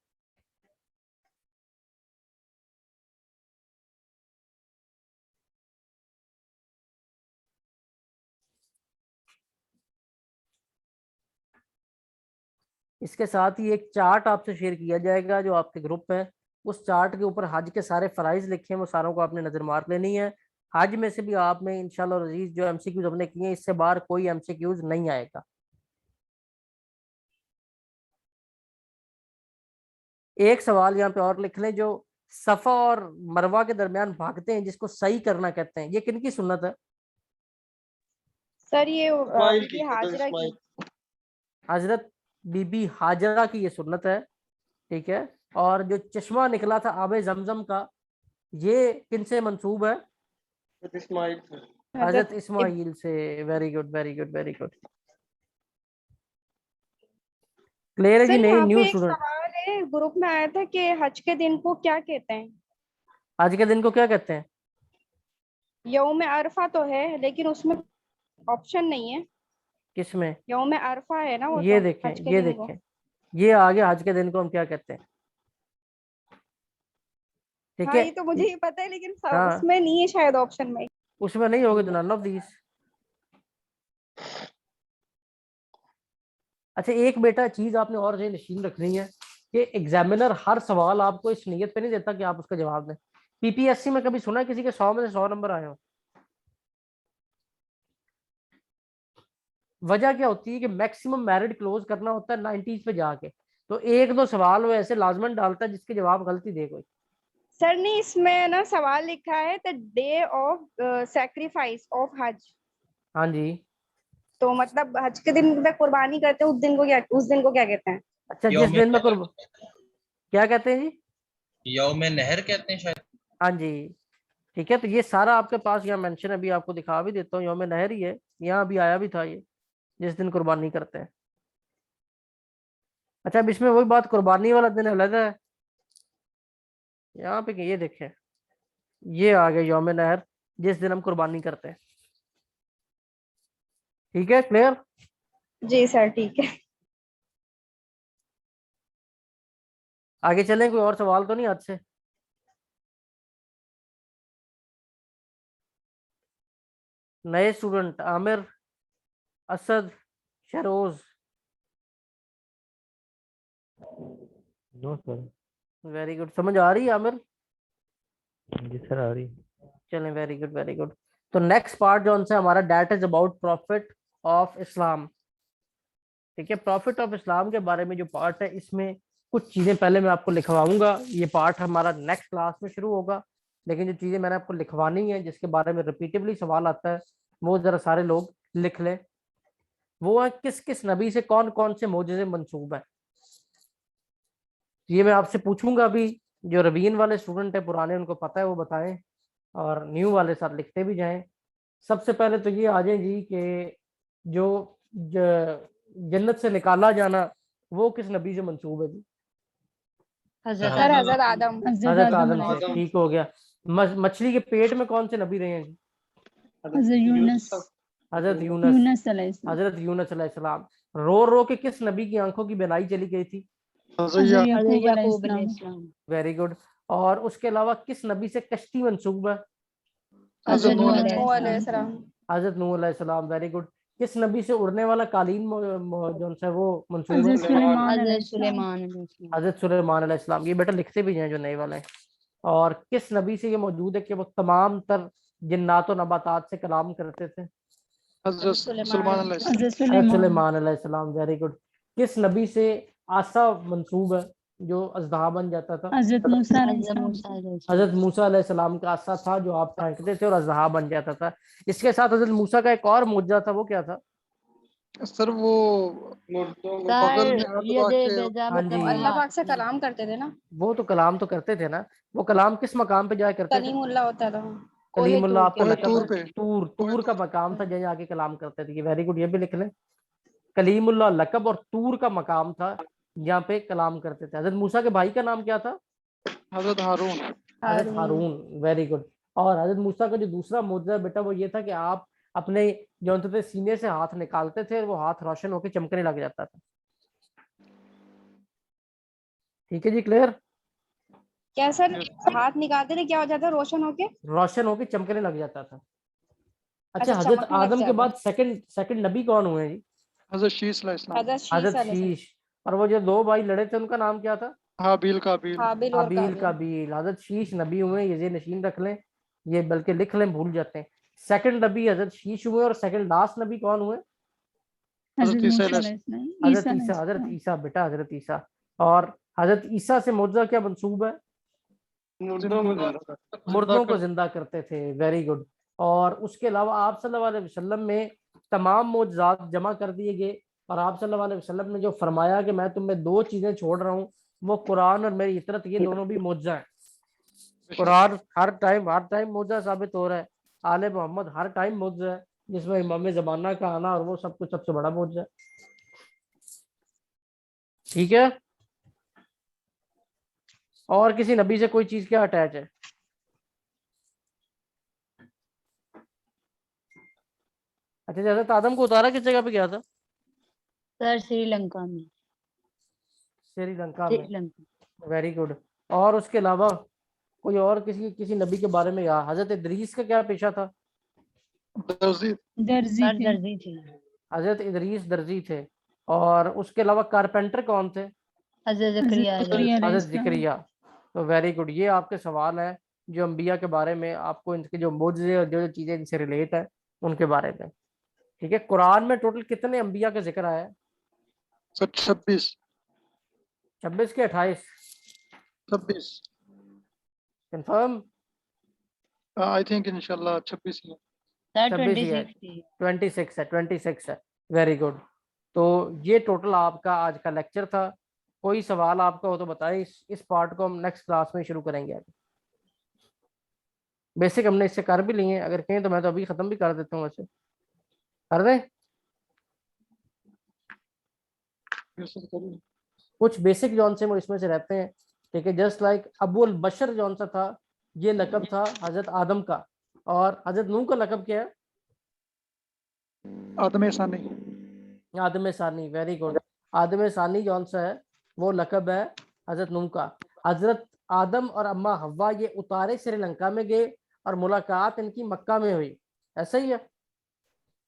Speaker 1: इसके साथ ही एक चार्ट आपसे शेयर किया जाएगा जो आपके ग्रुप है। उस चार्ट के ऊपर हज के सारे फराइज लिखे हैं, वो सारों को आपने नजर मार लेनी है। हज में से भी आप में इंशाल्लाह अजीज जो एमसीक्यूज हमने किए हैं, इससे बाहर कोई एमसीक्यूज नहीं आएगा। एक सवाल यहाँ पे और लिख लें, जो सफा और मरवा के दरमियान भागते हैं जिसको सही करना कहते हैं, ये किनकी सुन्नत है?
Speaker 3: सर ये
Speaker 9: इस्माइल
Speaker 3: बीबी
Speaker 9: की,
Speaker 3: हाजरा
Speaker 9: इस्माइल।
Speaker 3: की।
Speaker 1: हजरत बीबी हाजरा की ये सुन्नत है, ठीक है। और जो चश्मा निकला था आबे जमजम का, ये किनसे मंसूब है?
Speaker 9: इस्माइल से।
Speaker 1: हजरत इस्माइल से। Very good very good very good. Clear है जी?
Speaker 3: सर
Speaker 1: नई
Speaker 3: यहाँ
Speaker 1: न्यू
Speaker 3: पे एक
Speaker 1: स्टूडेंट,
Speaker 3: सवाल है, ग्रुप में आया था कि हज के दिन को क्या कहते हैं?
Speaker 1: आज के दिन को क्या कहते हैं?
Speaker 3: यौम अरफा तो है लेकिन उसमें ऑप्शन नहीं है।
Speaker 1: किसमें?
Speaker 3: यौम अरफा है ना वो,
Speaker 1: ये
Speaker 3: तो
Speaker 1: देखें,
Speaker 3: हज के
Speaker 1: ये
Speaker 3: दिन को।
Speaker 1: देखें, ये आगे हज के दिन को हम क्या कहते हैं, ठीक
Speaker 3: हाँ
Speaker 1: है।
Speaker 3: ये तो मुझे ही पता है लेकिन
Speaker 1: हाँ,
Speaker 3: उसमें नहीं है शायद ऑप्शन में।
Speaker 1: उसमें नहीं होगी तो नन ऑफ दीज। अच्छा, एक बेटा चीज आपने और जो नशीन रखनी है कि एग्जामिनर हर सवाल आपको इस नीयत पे नहीं देता कि आप उसका जवाब दें। पीपीएससी में कभी सुना है किसी के 100 में से 100 नंबर आए हो? वजह क्या होती है कि मैक्सिमम मेरिट क्लोज करना होता है 90s पे जाके, तो एक दो सवाल वो ऐसे लाजमन डालता है जिसके जवाब गलती दे कोई।
Speaker 3: सर नहीं, इसमें ना सवाल लिखा है the day of sacrifice of हज।
Speaker 1: हाँ जी।
Speaker 3: तो मतलब हज के दिन पे कुर्बानी करते हैं, उस दिन को क्या कहते हैं?
Speaker 1: अच्छा, जिस
Speaker 2: यौम
Speaker 1: दिन में
Speaker 2: नहर,
Speaker 1: क्या कहते हैं जी?
Speaker 2: यौम नहर कहते हैं शायद।
Speaker 1: हाँ जी, ठीक है। तो ये सारा आपके पास यहाँ मेंशन, अभी आपको दिखा भी देता हूँ, यौम नहर ही है, यहाँ अभी आया भी था ये, जिस दिन कुर्बानी करते हैं। अच्छा, अब इसमें वही बात, कुर्बानी वाला दिन अलग है। यहाँ पे ये देखें, ये आ गया यौम नहर, जिस दिन हम कुर्बानी करते हैं। ठीक है, क्लियर?
Speaker 3: जी सर ठीक है।
Speaker 1: आगे चलें, कोई और सवाल तो नहीं आज से? नए student Aamir, Asad, Sharoz.
Speaker 6: No sir.
Speaker 1: Very good, समझ आ रही है आमिर?
Speaker 6: जी सर, आ रही।
Speaker 1: चलें, वेरी गुड वेरी गुड। तो नेक्स्ट पार्ट जो उनसे हमारा date is about prophet of Islam. ठीक है, प्रॉफिट ऑफ इस्लाम के बारे में जो पार्ट है, इसमें कुछ चीजें पहले मैं आपको लिखवाऊंगा। ये पार्ट हमारा नेक्स्ट क्लास में शुरू होगा, लेकिन जो चीजें मैंने आपको लिखवानी है जिसके बारे में रिपीटेबली सवाल आता है, वो जरा सारे लोग लिख लें। वो है किस किस नबी से कौन कौन से मोजज़े मंसूब है। ये मैं आपसे पूछूंगा अभी। जो रबीन वाले स्टूडेंट है पुराने, उनको पता है वो बताएं, और न्यू वाले साथ लिखते भी जाएं। सबसे पहले तो ये आ जाए जी कि जो जन्नत से निकाला जाना, वो किस नबी से मंसूब है जी?
Speaker 3: सर हजरत आदम।
Speaker 1: हजरत आदम से, ठीक हो गया। मछली के पेट में कौन से नबी रहे हैं जी?
Speaker 9: हजरत यूनुस।
Speaker 1: हजरत यूनुस। हजरत यूनुस अलैहिस्सलाम। रो रो के किस नबी की आंखों की बिनाई चली गई थी?
Speaker 4: हज़रत
Speaker 7: याकूब अलैहिस्सलाम।
Speaker 1: Very good. और उसके अलावा किस नबी से कश्ती मंसूब है?
Speaker 4: हज़रत नूह
Speaker 3: नूह अलैहिस्सलाम।
Speaker 1: हजरत नूह अलैहिस्सलाम। Very good. किस नबी से उड़ने वाला कालीन जो है वो मंसूब है?
Speaker 7: हज़रत सुलेमान अलैहिस्सलाम।
Speaker 1: हजरत सुलेमान अलैहिस्सलाम। ये बेटा लिखते भी हैं जो नए वाले हैं। और किस नबी से ये मौजूद है कि वो तमाम तर जिन्नात और नबातात से कलाम करते थे?
Speaker 4: हज़रत सुलेमान अलैहिस्सलाम।
Speaker 1: हजरत सुलेमान अलैहिस्सलाम। Very good. किस नबी से आसा मंसूब है जो अज़दा बन जाता था?
Speaker 7: हज़रत मूसा अलैहिस्सलाम।
Speaker 1: हजरत मूसा अलैहिस्सलाम का आसा था जो आप फेंकते थे और अज़दा बन जाता था। इसके साथ हजरत मूसा का एक और मुअज्जा था, वो क्या था?
Speaker 4: सर वो
Speaker 9: मुर्दों को
Speaker 4: बगल में
Speaker 7: सर
Speaker 4: हाथ
Speaker 7: ये
Speaker 4: रख
Speaker 7: दे
Speaker 4: के
Speaker 7: बेजा
Speaker 1: हाँ
Speaker 7: मतलब
Speaker 1: जी,
Speaker 3: अल्लाह पाक से कलाम करते थे ना।
Speaker 1: वो तो कलाम तो करते थे ना। वो कलाम किस मकाम पे जाया करते थे?
Speaker 3: कलीमुल्लाह होता था।
Speaker 1: कलीमुल्लाह आपका
Speaker 4: कोहे
Speaker 1: लकब
Speaker 4: तूर
Speaker 1: है।
Speaker 4: पे।
Speaker 1: तूर का मकाम था जहाँ जाके कलाम करते थे। वेरी गुड, ये भी लिख लें। कलीमुल्लाह लकब और तूर का मकाम था जहाँ पे कलाम करते थे। हजरत मूसा के भाई का नाम क्या था?
Speaker 4: हजरत हारून।
Speaker 1: हजरत हारून, वेरी गुड। और हजरत मूसा का जो दूसरा मौजूदा बेटा वो ये था कि आप अपने जो थे सीने से हाथ निकालते थे और वो हाथ रोशन होकर चमकने लग जाता था। ठीक है जी, क्लियर?
Speaker 3: क्या सर? हाथ निकालते थे क्या हो जाता? रोशन होके?
Speaker 1: रोशन होकर चमकने लग जाता था। अच्छा,
Speaker 3: अच्छा,
Speaker 1: हजरत
Speaker 3: चमकने लग
Speaker 1: आदम के
Speaker 3: जाता।
Speaker 1: बाद सेकंड नबी कौन हुए जी?
Speaker 4: हजरत शीस अलैहिस्सलाम।
Speaker 3: हजरत शीश
Speaker 1: हजरत
Speaker 3: अलैहिस्सलाम।
Speaker 1: शीश। और वो जो दो भाई लड़े थे उनका नाम क्या था?
Speaker 4: हाबिल काबिल।
Speaker 3: हाबिल और
Speaker 1: हाबील
Speaker 3: काबिल।
Speaker 1: काबील। हजरत शीश नबी हुए, ये नशीन रख लें, ये बल्कि लिख लें, भूल जाते हैं। सेकंड नबी हजरत शीश हुए और सेकंड लास्ट नबी कौन हुए?
Speaker 4: हजरत ईसा अलैहिस्सलाम।
Speaker 1: हजरत ईसा बेटा, हजरत ईसा। और हजरत ईसा से मौजूदा क्या मंसूब है?
Speaker 9: मुर्दों को जिंदा कर।
Speaker 1: मुर्दों को जिंदा करते थे, वेरी गुड। और उसके अलावा आप सल्लल्लाहु अलैहि वसल्लम में तमाम मौजूदात जमा कर दिए गए और आप सल्लल्लाहु अलैहि वसल्लम ने जो फरमाया कि मैं तुम्हें दो चीजें छोड़ रहा हूँ, वो कुरान और मेरी इतरत, ये दोनों भी मौजूदा है। कुरान हर टाइम मौजूदा साबित हो रहा है, आले मोहम्मद हर टाइम मौजूदा है, जिसमें इमाम ज़माना का आना और वो सब कुछ सबसे बड़ा मौजूदा है। ठीक है? और किसी नबी से कोई चीज क्या अटैच है? अच्छा, जैसे आदम को उतारा किस जगह पे गया था?
Speaker 7: सर श्रीलंका में।
Speaker 1: श्रीलंका में,
Speaker 7: श्रीलंका।
Speaker 1: Very good. और उसके अलावा कोई और किसी नबी के बारे में याद? हजरत इदरीस का क्या पेशा था?
Speaker 4: दर्जी।
Speaker 7: सर दर्जी थे।
Speaker 1: हजरत इदरीस दर्जी थे। और उसके अलावा कारपेंटर कौन थे?
Speaker 7: हजरत जकरिया
Speaker 1: हजरत जिक्रिया। तो वेरी गुड, ये आपके सवाल है जो अंबिया के बारे में, आपको इनके जो मौजज़े और जो जो चीजें इनसे रिलेट है उनके बारे में। ठीक है, कुरान में टोटल कितने अंबिया का जिक्र आया है?
Speaker 4: सर 26।
Speaker 1: 26 के 28?
Speaker 4: 26।
Speaker 1: कंफर्म?
Speaker 4: आई थिंक इंशाल्लाह 26 ही है।
Speaker 7: सर
Speaker 1: 26 ही है।
Speaker 7: 26 थी।
Speaker 1: 26 है, वेरी गुड। तो ये टोटल आपका आज का लेक्चर था। कोई सवाल आपका हो तो बताएं, इस पार्ट को हम नेक्स्ट क्लास में शुरू करेंगे। आगे बेसिक हमने इससे कर भी लिए हैं, अगर कहें तो मैं तो अभी खत्म भी कर देता हूँ, वैसे कर दें। कुछ बेसिक जौन से वो इसमें से रहते हैं। ठीक है, जस्ट लाइक अबुल बशर जौन सा था, ये लकब था हजरत आदम का। और हजरत नूह का लकब क्या है?
Speaker 4: आदम सानी।
Speaker 1: आदम सानी, वेरी गुड। आदम सानी जौन सा है वो लकब है हजरत नूह का। हजरत आदम और अम्मा हव्वा ये उतारे श्रीलंका में गए और मुलाकात इनकी मक्का में हुई, ऐसा ही है?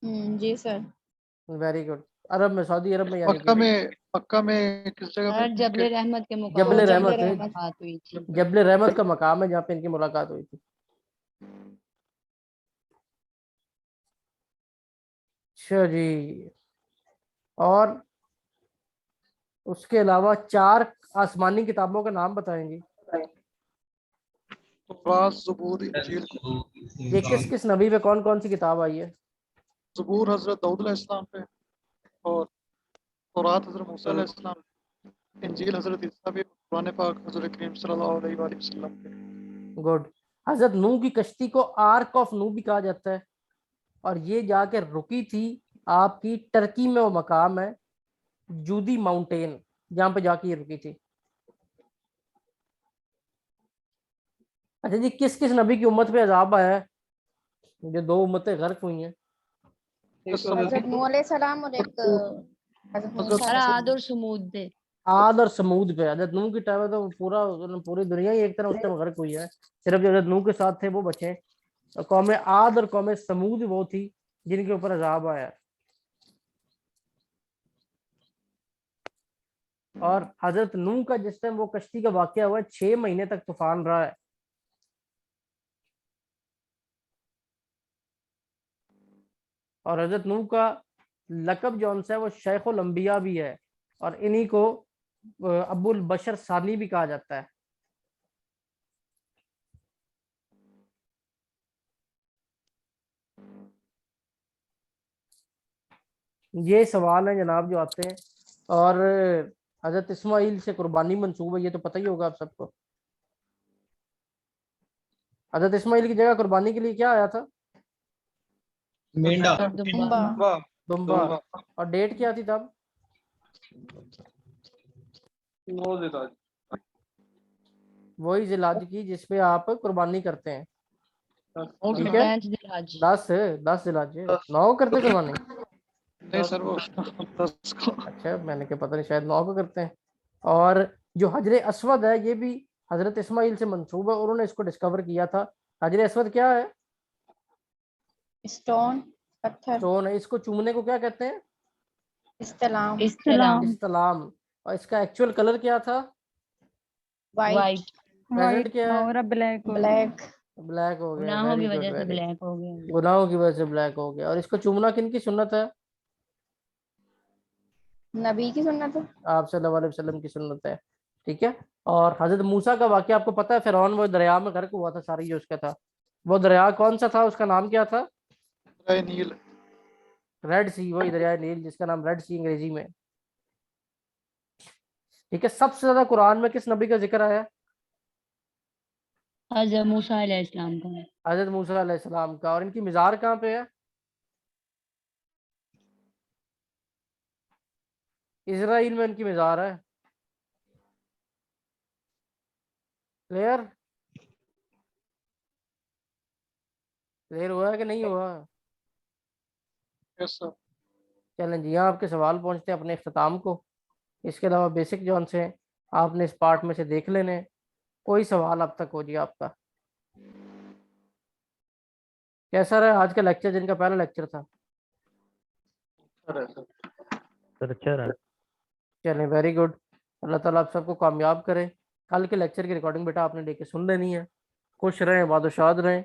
Speaker 3: जी सर।
Speaker 1: Very good. अरब में, सऊदी अरब में, यानी
Speaker 4: मक्का में किस जगह पे?
Speaker 7: सर जबले रहमत के मुकाम
Speaker 1: जबल
Speaker 7: पे
Speaker 1: रहमत है,
Speaker 7: मुलाकात हुई थी।
Speaker 1: जबल रहमत का मकाम है जहाँ पे इनकी मुलाकात हुई थी। अच्छा जी। और उसके अलावा 4 आसमानी किताबों का नाम बताएंगे?
Speaker 4: ज़बूर इंजील।
Speaker 1: ये किस किस नबी पे कौन कौन सी किताब आई है?
Speaker 4: ज़बूर हजरत दाऊद अलैहिस्सलाम पे, और तौरात हजरत मूसा अलैहिस्सलाम, इंजील हजरत ईसा पे, कुरान पाक हजरत करीम सल्लल्लाहु अलैहि वसल्लम पे।
Speaker 1: गुड। हजरत नूह की कश्ती को आर्क ऑफ नूह भी कहा जाता है और ये जाके रुकी थी आपकी टर्की में, वो मकाम है जूदी माउंटेन, जहाँ पे जाके ये रुकी थी। अच्छा जी, किस किस नबी की उम्मत पे अजाब आया है? जो 2 उम्मतें गर्क हुई हैं?
Speaker 3: हजरत नूह अलैहिस्सलाम और एक हजरत मूसा
Speaker 7: सर आद और समूद पे।
Speaker 1: आद और समूद पे। हजरत नूह की टाइम में तो पूरी दुनिया ही एक तरह उस टाइम गर्क हुई है, सिर्फ जो हजरत नूह के साथ थे वो बचे। और कौम आद और कौम समूद वो थी जिनके ऊपर अजाब आया। और हजरत नूह का जिस टाइम वो कश्ती का वाकया हुआ है, 6 महीने तक तूफान रहा है। और हजरत नूह का लकब जौन सा है वो शेखुल अंबिया भी है और इन्हीं को अबुल बशर सानी भी कहा जाता है। ये सवाल है जनाब जो आते हैं। और हजरत इस्माइल से कुर्बानी मंसूब है, ये तो पता ही होगा आप सबको। हजरत इस्माइल की जगह कुर्बानी के लिए क्या आया था?
Speaker 2: मेंढा।
Speaker 3: दुम्बा।
Speaker 1: दुम्बा। और डेट क्या थी तब?
Speaker 9: 9 जिलहज।
Speaker 1: वही जिलहज की जिसपे आप कुर्बानी करते हैं, ठीक है?
Speaker 7: 10 जिलहज।
Speaker 1: 10 जिलहज, 9 करते कुर्बानी?
Speaker 4: नहीं सर वो 10 को।
Speaker 1: अच्छा, मैंने क्या पता नहीं, शायद 9 को करते हैं। और जो हजरे अस्वद है ये भी हजरत इस्माइल से मंसूब है, उन्होंने इसको डिस्कवर किया था। हजरे अस्वद क्या है?
Speaker 3: स्टोन, पत्थर,
Speaker 1: स्टोन है। इसको चूमने को क्या कहते हैं?
Speaker 3: इस्तलाम,
Speaker 1: इस्तलाम। और इसका एक्चुअल कलर क्या था?
Speaker 3: वाइट,
Speaker 1: प्रेजेंट क्या है?
Speaker 3: ब्लैक,
Speaker 1: ब्लैक हो गया।
Speaker 7: गुनाहों
Speaker 1: वेरी
Speaker 7: की
Speaker 1: गुड,
Speaker 7: वजह से
Speaker 1: वेरी।
Speaker 7: ब्लैक हो गया।
Speaker 1: गुनाहों की वजह से ब्लैक हो गया। और इसको चूमना किन की सुन्नत है?
Speaker 3: नबी की सुन्नत है।
Speaker 1: आप सल्लल्लाहु अलैहि वसल्लम की सुन्नत है, ठीक है? और हजरत मूसा का वाकया आपको पता है? फिरौन वो दरिया में गर्क हुआ था, सारी जो उसका था, वो दरिया कौन सा था? उसका नाम क्या था?
Speaker 4: नील।
Speaker 1: रेड सी, वही दरिया नील जिसका नाम रेड सी अंग्रेजी में, ठीक है? सबसे ज्यादा कुरान में किस नबी का जिक्र आया?
Speaker 7: हज़रत मूसा अलैहिस्सलाम का।
Speaker 1: हजरत मूसा अलैहिस्सलाम का। और इनकी मिज़ार कहाँ पे है? इजराइल में इनकी मिज़ार है। क्लियर? क्लियर हुआ है कि नहीं हुआ?
Speaker 4: Yes sir.
Speaker 1: चलें जी, यहाँ आपके सवाल पहुंचते हैं अपने इख्तिताम को। इसके अलावा बेसिक जॉन से आपने इस पार्ट में से देख लेने। कोई सवाल अब तक हो जी आपका? कैसा रहा आज का लेक्चर, जिनका पहला लेक्चर था?
Speaker 6: सर अच्छा रहा।
Speaker 1: चलें, वेरी गुड। अल्लाह ताला आप सबको कामयाब करे। कल के लेक्चर की रिकॉर्डिंग बेटा आपने लेके सुन लेनी है। खुश रहें, बादशाद रहें।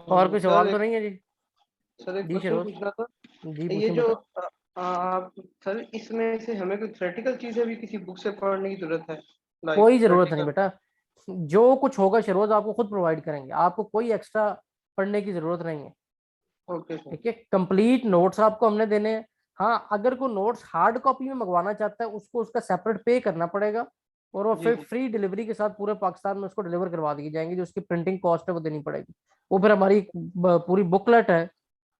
Speaker 1: और कोई सवाल तो नहीं है जी?
Speaker 9: सर एक
Speaker 1: जी
Speaker 9: क्वेश्चन
Speaker 1: शरोज,
Speaker 9: पूछना था।
Speaker 1: जी
Speaker 9: ये
Speaker 1: पूछें
Speaker 9: जो
Speaker 1: बेटा।
Speaker 9: आप सर इसमें से हमें कोई थ्योरेटिकल चीजें भी किसी बुक से पढ़ने की जरूरत है? लाइक
Speaker 1: कोई ज़रूरत नहीं
Speaker 9: प्रैक्टिकल।
Speaker 1: बेटा, जो कुछ होगा शरोज आपको खुद प्रोवाइड करेंगे, आपको कोई एक्स्ट्रा पढ़ने की ज़रूरत नहीं है,
Speaker 9: ओके सर।
Speaker 1: ठीक है? कंप्लीट नोट्स आपको हमने देने हैं। हाँ, अगर कोई नोट्स हार्ड कॉपी में मंगवाना चाहता है उसको उसका सेपरेट पे करना पड़ेगा, और वो
Speaker 9: जी
Speaker 1: फिर
Speaker 9: जी।
Speaker 1: फ्री डिलीवरी के साथ पूरे पाकिस्तान में उसको डिलीवर करवा दी जाएंगी। जो उसकी प्रिंटिंग कॉस्ट है वो देनी पड़ेगी। वो फिर हमारी पूरी बुकलेट है,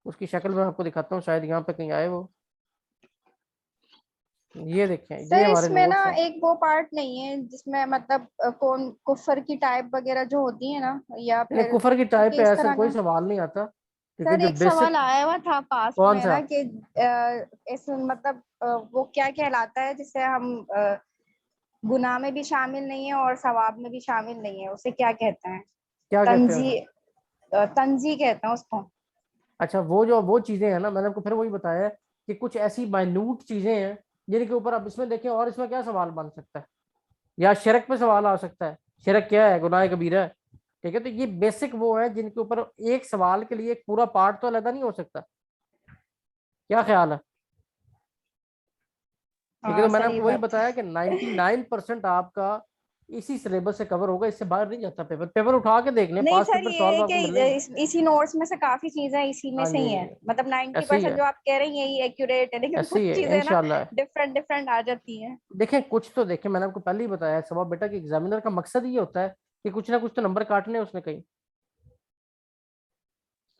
Speaker 1: उसकी शक्ल में आपको दिखाता हूँ, शायद यहाँ पे कहीं आए वो। ये देखें, ये
Speaker 3: सर
Speaker 1: हमारे
Speaker 3: इसमें ना
Speaker 1: नोट्स हैं।
Speaker 3: एक वो पार्ट नहीं है जिसमें मतलब कौन कुफर की टाइप वगैरह जो होती है ना, या
Speaker 1: यानी
Speaker 3: फिर
Speaker 1: कुफर की टाइप पे
Speaker 3: किस
Speaker 1: ऐसा
Speaker 3: तरह
Speaker 1: कोई
Speaker 3: का?
Speaker 1: सवाल नहीं आता, क्योंकि
Speaker 3: सर
Speaker 1: जो
Speaker 3: एक
Speaker 1: बेसिक।
Speaker 3: सवाल आया हुआ था पास्ट
Speaker 1: कौन
Speaker 3: में
Speaker 1: सा?
Speaker 3: ना कि इस मतलब वो क्या कहलाता है जिसे हम गुनाह में भी शामिल नहीं है और सवाब में भी शामिल नहीं है, उसे क्या कहते हैं?
Speaker 1: क्या कहते हैं
Speaker 3: तंजी,
Speaker 1: उसे?
Speaker 3: तंजी कहते हैं उसको।
Speaker 1: अच्छा, वो चीजें हैं ना, मैंने आपको फिर वही बताया है कि कुछ ऐसी माइन्यूट चीजें हैं जिनके ऊपर आप इसमें देखें। और इसमें क्या सवाल बन सकता है? या शिरक पे सवाल आ सकता है। शिरक क्या है? गुनाह कबीरा है, ठीक है? तो ये बेसिक वो है जिनके ऊपर एक सवाल के लिए एक पूरा पार्ट तो अलग नहीं हो सकता। क्या ख्याल है? ठीक है,
Speaker 3: हाँ
Speaker 1: तो मैंने
Speaker 3: सही
Speaker 1: आपको वही
Speaker 3: बात
Speaker 1: बताया कि 99% आपका इसी सिलेबस से कवर होगा, इससे बाहर नहीं जाता। पेपर पेपर उठा के देख लें,
Speaker 3: नहीं
Speaker 1: पास
Speaker 3: सर,
Speaker 1: पेपर
Speaker 3: ये
Speaker 1: सॉल्व
Speaker 3: है
Speaker 1: आपको मिलने
Speaker 3: कि
Speaker 1: हैं।
Speaker 3: इसी नोट्स में से काफी चीजें इसी में
Speaker 1: हाँ
Speaker 3: से
Speaker 1: जी,
Speaker 3: ही है, मतलब
Speaker 1: ऐसे ही
Speaker 3: 90%
Speaker 1: है,
Speaker 3: जो आप कह रही हैं यही एक्यूरेट है, लेकिन
Speaker 1: ऐसे
Speaker 3: कुछ
Speaker 1: ही है
Speaker 3: चीजें ना
Speaker 1: इंशाल्लाह।
Speaker 3: डिफरेंट डिफरेंट आ जाती हैं।
Speaker 1: देखें कुछ तो देखें, मैंने आपको पहले ही बताया है सबा बेटा कि एग्जामिनर का मकसद ये होता है कि कुछ ना कुछ तो नंबर काटने हैं उसने कहीं।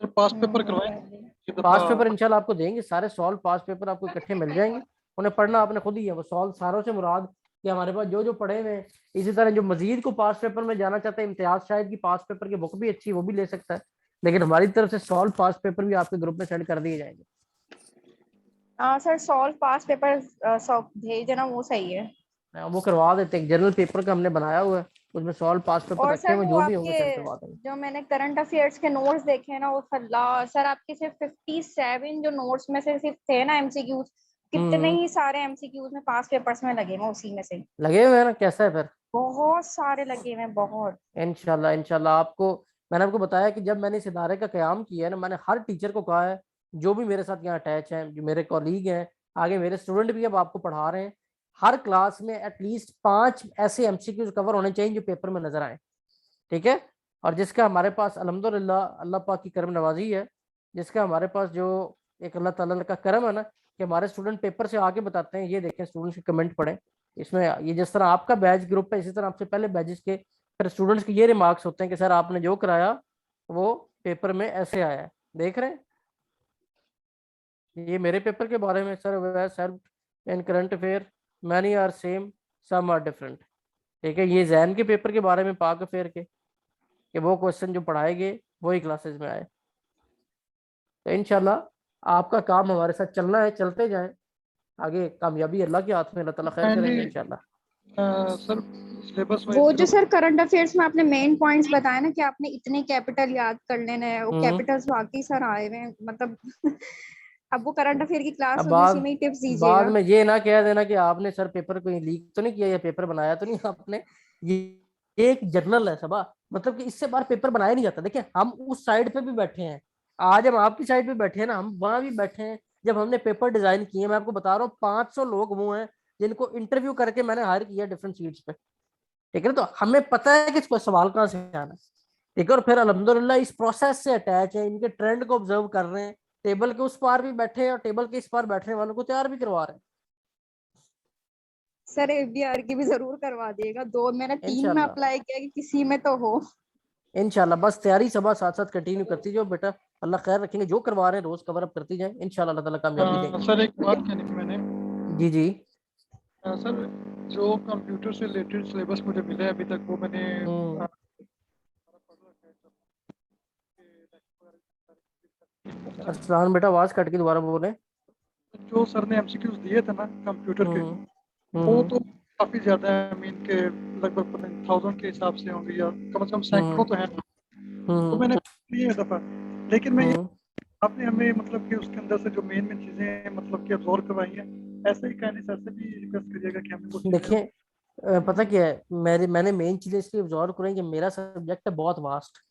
Speaker 4: सर पास पेपर करवाएं
Speaker 3: सही।
Speaker 4: ये
Speaker 1: पास
Speaker 4: दफा।
Speaker 1: पेपर इंशाल्लाह आपको देंगे, सारे सॉल्व पास पेपर आपको इकट्ठे मिल जाएंगे। उन्हें पढ़ना आपने खुद ही है। वो सॉल्व सारों से मुराद कि हमारे पास जो जो पढ़े हुए हैं। इसी तरह जो मजीद को पास पेपर में जाना चाहते हैं, इम्तियाज शायद की पास पेपर की बुक भी अच्छी, वो भी ले सकता है। लेकिन हमारी तरफ से सॉल्व पास पेपर भी आपके ग्रुप में सेंड कर दिए जाएंगे।
Speaker 3: हाँ सर, सॉल्व पास पेपर भेज देना, वो सही है।
Speaker 1: वो करवा देते हैं, जनरल पेपर का हमने बनाया हुआ है, उसमें सॉल्व पास पेपर
Speaker 3: और
Speaker 1: रखे
Speaker 3: सर
Speaker 1: हुए
Speaker 3: वो
Speaker 1: जो भी होंगे सेंड
Speaker 3: आपके
Speaker 1: करवा देंगे।
Speaker 3: जो मैंने करंट अफेयर्स के नोट्स देखे हैं ना, वो अल्लाह सर, आपके सिर्फ 57 जो नोट्स में से सिर्फ थे ना एमसीक्यूज, कितने
Speaker 1: हम्म,
Speaker 3: ही सारे एमसीक्यूज में पास पेपर्स में लगे हुए उसी में से।
Speaker 1: लगे हुए हैं ना? कैसा है फिर?
Speaker 3: बहुत सारे लगे हुए हैं, बहुत।
Speaker 1: इंशाल्लाह इंशाल्लाह आपको, मैंने आपको बताया कि जब मैंने इस इदारे का क़याम किया है ना, मैंने हर टीचर को कहा है जो भी मेरे साथ यहाँ अटैच हैं, जो मेरे कॉलीग हैं, आगे मेरे स्टूडेंट भी अब आपको पढ़ा रहे हैं, हर क्लास में एटलीस्ट 5 ऐसे एमसीक्यूज कवर होने चाहिए जो पेपर में नजर आए, ठीक है? और जिसका हमारे पास अल्हम्दुलिल्लाह अल्लाह पाक की करम नवाजी है, जिसका हमारे पास जो एक अल्लाह ताला का करम है ना कि हमारे स्टूडेंट पेपर से आके बताते हैं। ये देखें, स्टूडेंट्स के कमेंट पढ़ें इसमें। ये जिस तरह आपका बैच ग्रुप है, इसी तरह आपसे पहले बैचेस के फिर स्टूडेंट्स के ये रिमार्क्स होते हैं कि सर आपने जो कराया वो पेपर में ऐसे आया है। देख रहे हैं? ये मेरे पेपर के बारे में sir, was help in current affair many are same some are different. ठीक है, ये जैन के पेपर के बारे में पाक अफेयर के, कि वो क्वेश्चन जो पढ़ाए गए वही क्लासेस में आए। तो इंशाल्लाह आपका काम हमारे साथ चलना है, चलते जाएं आगे, कामयाबी अल्लाह के हाथ में, अल्लाह ताला खैर करेंगे इंशाल्लाह।
Speaker 4: सर सिलेबस
Speaker 3: वो
Speaker 4: वाइज
Speaker 3: जो सर करंट अफेयर्स में आपने मेन पॉइंट्स बताया ना कि आपने इतने कैपिटल याद कर लेने हैं, वो कैपिटल्स वाकई सर आए हुए हैं मतलब अब वो करंट अफेयर की क्लास
Speaker 1: अब
Speaker 3: होगी, उसी में ही टिप्स
Speaker 1: बाद
Speaker 3: दीजिएगा।
Speaker 1: में ये ना कह देना कि आपने सर पेपर कोई लीक तो नहीं किया या पेपर बनाया तो नहीं आपने। ये एक जर्नल है सबा, मतलब कि इससे बाहर पेपर बनाया नहीं जाता। देखिए हम उस साइड पे भी बैठे हैं, आज हम आपकी साइड पे बैठे हैं ना, हम वहां भी बैठे हैं जब हमने पेपर डिजाइन किए। मैं आपको बता रहा हूँ 500 लोग वो हैं जिनको इंटरव्यू करके मैंने हायर किया डिफरेंट सीट्स पे। ठीक है ना, तो हमें पता है कि इसको सवाल कहाँ से आना है। ठीक है, और फिर अल्हम्दुलिल्लाह इस प्रोसेस से अटैच है, इनके ट्रेंड को ऑब्जर्व कर रहे हैं, टेबल के उस पार भी बैठे हैं और टेबल के इस पार बैठने वालों को तैयार भी करवा रहे हैं
Speaker 3: सर एफबीआर की भी जरूर करवा दिएगा, मैंने 3 में
Speaker 1: इंशाल्लाह।
Speaker 3: अप्लाई किया कि किसी में तो हो।
Speaker 1: इंशाल्लाह बस तैयारी सबा साथ साथ कंटिन्यू करती जाओ बेटा, अल्लाह खैर रखेंगे। जो करवा रहे हैं रोज कवर अप करती जाए, इंशाल्लाह अल्लाह ताला कामयाबी देंगे।
Speaker 4: सर एक बात कहनी थी मैंने।
Speaker 1: जी जी।
Speaker 4: सर जो कंप्यूटर से रिलेटेड सिलेबस मुझे मिला है अभी तक वो मैंने
Speaker 1: अरसलान बेटा आवाज कट के दोबारा बोले।
Speaker 4: जो सर ने एमसीक्यूज दिए थे ना कंप्यूटर के, वो तो काफी ज्यादा है। आई मीन के लगभग 1000 के हिसाब से होंगे या कम से कम सैकड़ों तो है। तो मैंने लिए दफा, लेकिन मैं आपने हमें मतलब कि उसके अंदर से जो मेन मेन चीजें मतलब कि अब्जॉर्व करवाई हैं, ऐसे ही कहने सर से भी रिक्वेस्ट करिएगा कि हमें कुछ
Speaker 1: देखिए पता क्या है, मैंने मेन चीजें इसलिए ऑब्जर्व करें कि मेरा सब्जेक्ट है बहुत वास्ट।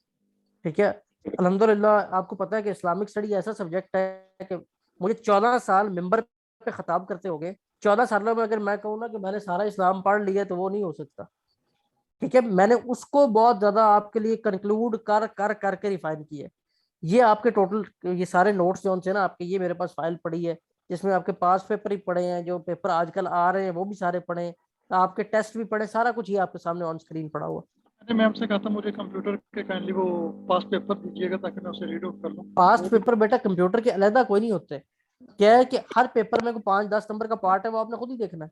Speaker 1: ठीक है, अल्हम्दुलिल्लाह आपको पता है कि इस्लामिक स्टडी ऐसा सब्जेक्ट है कि मुझे 14 साल मिंबर पे खताब करते हो गए। 14 सालों में अगर मैं कहूँ ना कि मैंने सारा इस्लाम पढ़ लिया तो वो नहीं हो सकता। ठीक है, मैंने उसको बहुत ज्यादा आपके लिए कंक्लूड कर कर करके रिफाइन किया है। ये आपके टोटल ये सारे नोट्स जो से ना आपके, ये मेरे पास फाइल पड़ी है जिसमें आपके पास पेपर ही पड़े हैं, जो पेपर आजकल आ रहे हैं वो भी सारे पढ़े हैं, आपके टेस्ट भी पढ़े, सारा कुछ ये आपके सामने ऑन स्क्रीन पड़ा हुआ।
Speaker 4: मैंने मैम से कहा था मुझे कंप्यूटर के काइंडली वो पास पेपर दीजिएगा ताकि मैं उसे रीड आउट कर लूँ।
Speaker 1: पास्ट पेपर बेटा कंप्यूटर के अलहदा कोई नहीं होते, क्या है कि हर पेपर में 5-10 नंबर का पार्ट है, वो आपने खुद ही देखना है।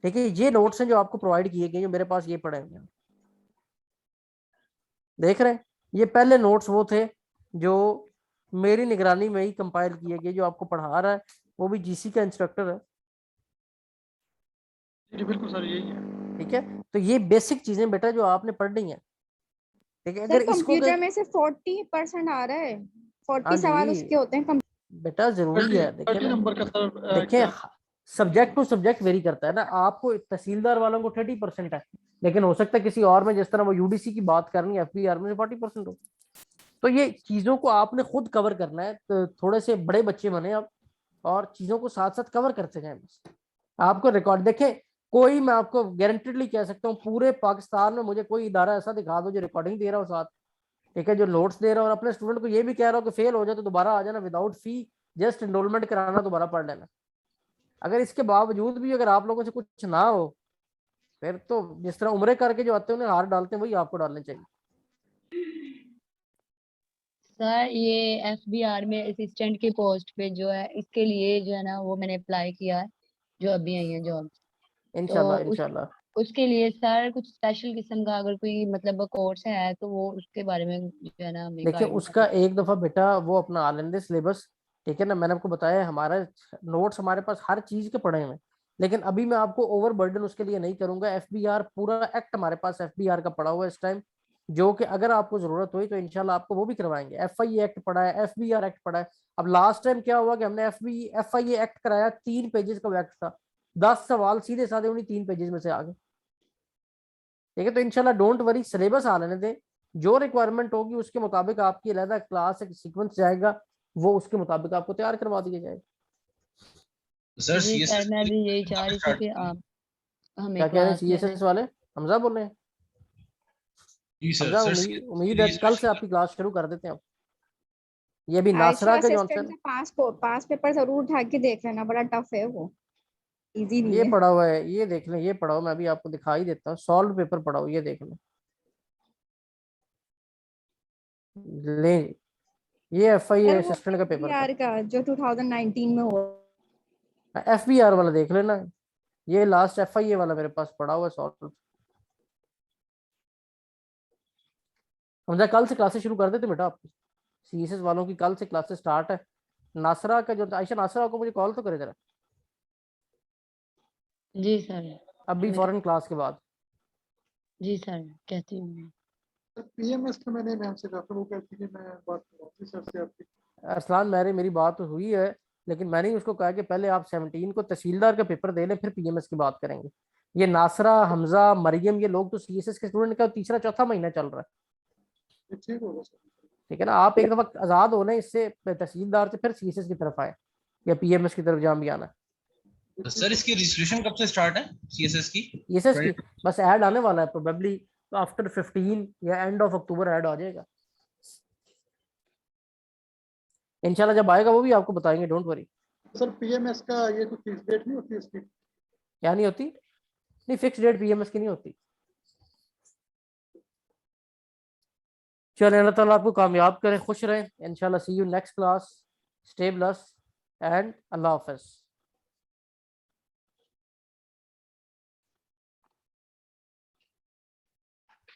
Speaker 1: ठीक है, ये नोट्स हैं जो आपको प्रोवाइड किए गए, जो मेरे पास ये पड़े हैं, देख रहे हैं। ये पहले नोट्स वो थे जो मेरी निगरानी में ही कंपाइल किए गए, जो आपको पढ़ा रहा है वो भी जीसी का इंस्ट्रक्टर है।
Speaker 4: जी बिल्कुल सर, यही है।
Speaker 1: ठीक है, तो ये बेसिक चीजें बेटा जो आपने पढ़नी है। ठीक है,
Speaker 3: सर
Speaker 1: अगर इसको
Speaker 3: कंप्यूटर में से 40% आ रहा है, 40 सवाल
Speaker 1: जी
Speaker 3: उसके होते हैं।
Speaker 1: बेटा जरूरी है।
Speaker 4: 30 नंबर का सर
Speaker 1: देखिए सब्जेक्ट टू सब्जेक्ट वेरी करता है ना, आपको तहसीलदार वालों को 30% है, लेकिन हो सकता है किसी और में, जिस तरह वो यूडीसी की बात करनी है, एफबीआर में 40% हो। तो ये चीजों को आपने खुद कवर करना है, तो थोड़े से बड़े बच्चे बने आप और चीजों को साथ साथ कवर करते जाएं। बस आपको रिकॉर्ड देखे, कोई मैं आपको गारंटेडली कह सकता हूँ पूरे पाकिस्तान में मुझे कोई इदारा ऐसा दिखा दो जो रिकॉर्डिंग दे रहा हो साथ, ठीक है, जो नोट्स दे रहा हो और अपने स्टूडेंट को ये भी कह रहा हो कि फेल हो जाए तो दोबारा आ जाना विदाउट फी, जस्ट एनरोलमेंट कराना, दोबारा पढ़ लेना। अगर इसके बावजूद भी अगर आप लोगों से कुछ ना हो, फिर तो जिस तरह उम्रे करके जो आते हैं उन्हें हार डालते हैं, वही आपको डालने चाहिए।
Speaker 7: सर ये एफबीआर में असिस्टेंट की पोस्ट पे जो है, इसके लिए जो है ना वो मैंने अप्लाई किया है, जो अभी आई है जॉब।
Speaker 1: इंशाल्लाह
Speaker 7: तो
Speaker 1: इंशाल्लाह।
Speaker 7: उसके लिए सर कुछ स्पेशल किस्म का अगर कोई मतलब कोर्स है तो वो उसके बारे में जो है ना हमें
Speaker 1: देखिए
Speaker 7: गाइड
Speaker 1: उसका
Speaker 7: करें।
Speaker 1: एक दफा बेटा वो अपना आलेंदे सिलेबस, ठीक है ना, मैंने आपको बताया हमारा नोट्स हमारे पास हर चीज के पड़े हुए, लेकिन अभी मैं आपको ओवर बर्डन उसके लिए नहीं करूंगा। एफबीआर पूरा एक्ट हमारे पास एफबीआर का पड़ा हुआ है इस टाइम, जो कि अगर आपको जरूरत हुई तो इंशाल्लाह आपको वो भी करवाएंगे। एफआईए एक्ट पड़ा है, एफबीआर एक्ट पड़ा है। अब लास्ट टाइम क्या हुआ कि हमने एफआईए एक्ट कराया, 3 पेजेस का एक्ट था, 10 सवाल सीधे साधे उन्हीं 3 पेजेस में से आ गए। ठीक है, तो इंशाल्लाह डोंट वरी, सिलेबस आ लेने दें, जो रिक्वायरमेंट होगी उसके मुताबिक आपकी अलग क्लास एक सीक्वेंस जाएगा, वो उसके मुताबिक आपको तैयार करवा दिया जाएगा।
Speaker 2: सर
Speaker 7: जी सर मैं भी यही चाह रही थी कि आप हमें
Speaker 1: क्या कह रहे हैं
Speaker 7: क्लास ले लें।
Speaker 1: सीएसएस वाले? हमजा बोल रहे हैं?
Speaker 2: जी सर,
Speaker 1: हमजा
Speaker 2: सर
Speaker 1: उम्मीद है कल से आपकी क्लास शुरू कर देते हैं। ये भी
Speaker 3: आयशा
Speaker 1: नासरा के
Speaker 3: असिस्टेंट
Speaker 1: जॉनसन,
Speaker 3: का पास पेपर जरूर उठा के देख लेना, बड़ा टफ है वो, इजी नहीं
Speaker 1: ये
Speaker 3: है।
Speaker 1: पढ़ा हुआ है, ये देख लें, ये पढ़ा हुआ, मैं अभी आपको दिखा ही देता हूँ, सॉल्व पेपर पढ़ा हुआ, ये देख लें, ले ये एफआई
Speaker 3: सर वो
Speaker 1: असिस्टेंट का पेपर था।
Speaker 3: FBR का जो 2019 में हुआ।
Speaker 1: एफबीआर वाला देख लेना, ये लास्ट एफआईए वाला मेरे पास पड़ा हुआ है सॉल्व। हमजा कल से क्लासेस शुरू कर देते बेटा आपकी, सीएसएस वालों की कल से क्लासेस स्टार्ट है। नासरा का जो आयशा, नासरा को मुझे कॉल तो करे जरा
Speaker 7: जी सर।
Speaker 1: अभी फौरन क्लास के बाद।
Speaker 7: जी सर कहती हूँ मैं।
Speaker 4: पीएमएस का मैंने मैम से कहा था, वो कहती कि मैं बात करूँगी सर से आपकी।
Speaker 1: अरसलान मेरी बात तो हुई है, लेकिन मैंने उसको कहा कि पहले आप 17 को तहसीलदार का पेपर दे लें, फिर पीएमएस की बात करेंगे। ये नासरा, हमजा, मरियम, ये लोग तो सीएसएस के स्टूडेंट का तीसरा चौथा महीना चल रहा है।
Speaker 4: ठीक होगा सर।
Speaker 1: ठीक है ना, आप एक दफा आजाद हो ना इससे तहसीलदार से, फिर सीएसएस की तरफ आए या पीएमएस की तरफ जहाँ भी आना है।
Speaker 2: सर इसकी रजिस्ट्रेशन कब से स्टार्ट है सीएसएस की?
Speaker 1: सीएसएस की बस ऐड आने वाला है, प्रोबेबली आफ्टर 15 या एंड ऑफ अक्टूबर ऐड आ जाएगा इंशाल्लाह। जब आएगा वो भी आपको बताएंगे, डोंट वरी।
Speaker 4: सर पीएमएस का ये तो फीस डेट नहीं होती इसकी?
Speaker 1: क्या नहीं होती? नहीं, फिक्स डेट पीएमएस की नहीं होती। चलिए, अल्लाह ताला आपको कामयाब करें, खुश रहें इंशाल्लाह। See you next class, stay blessed and Allah हाफिज़।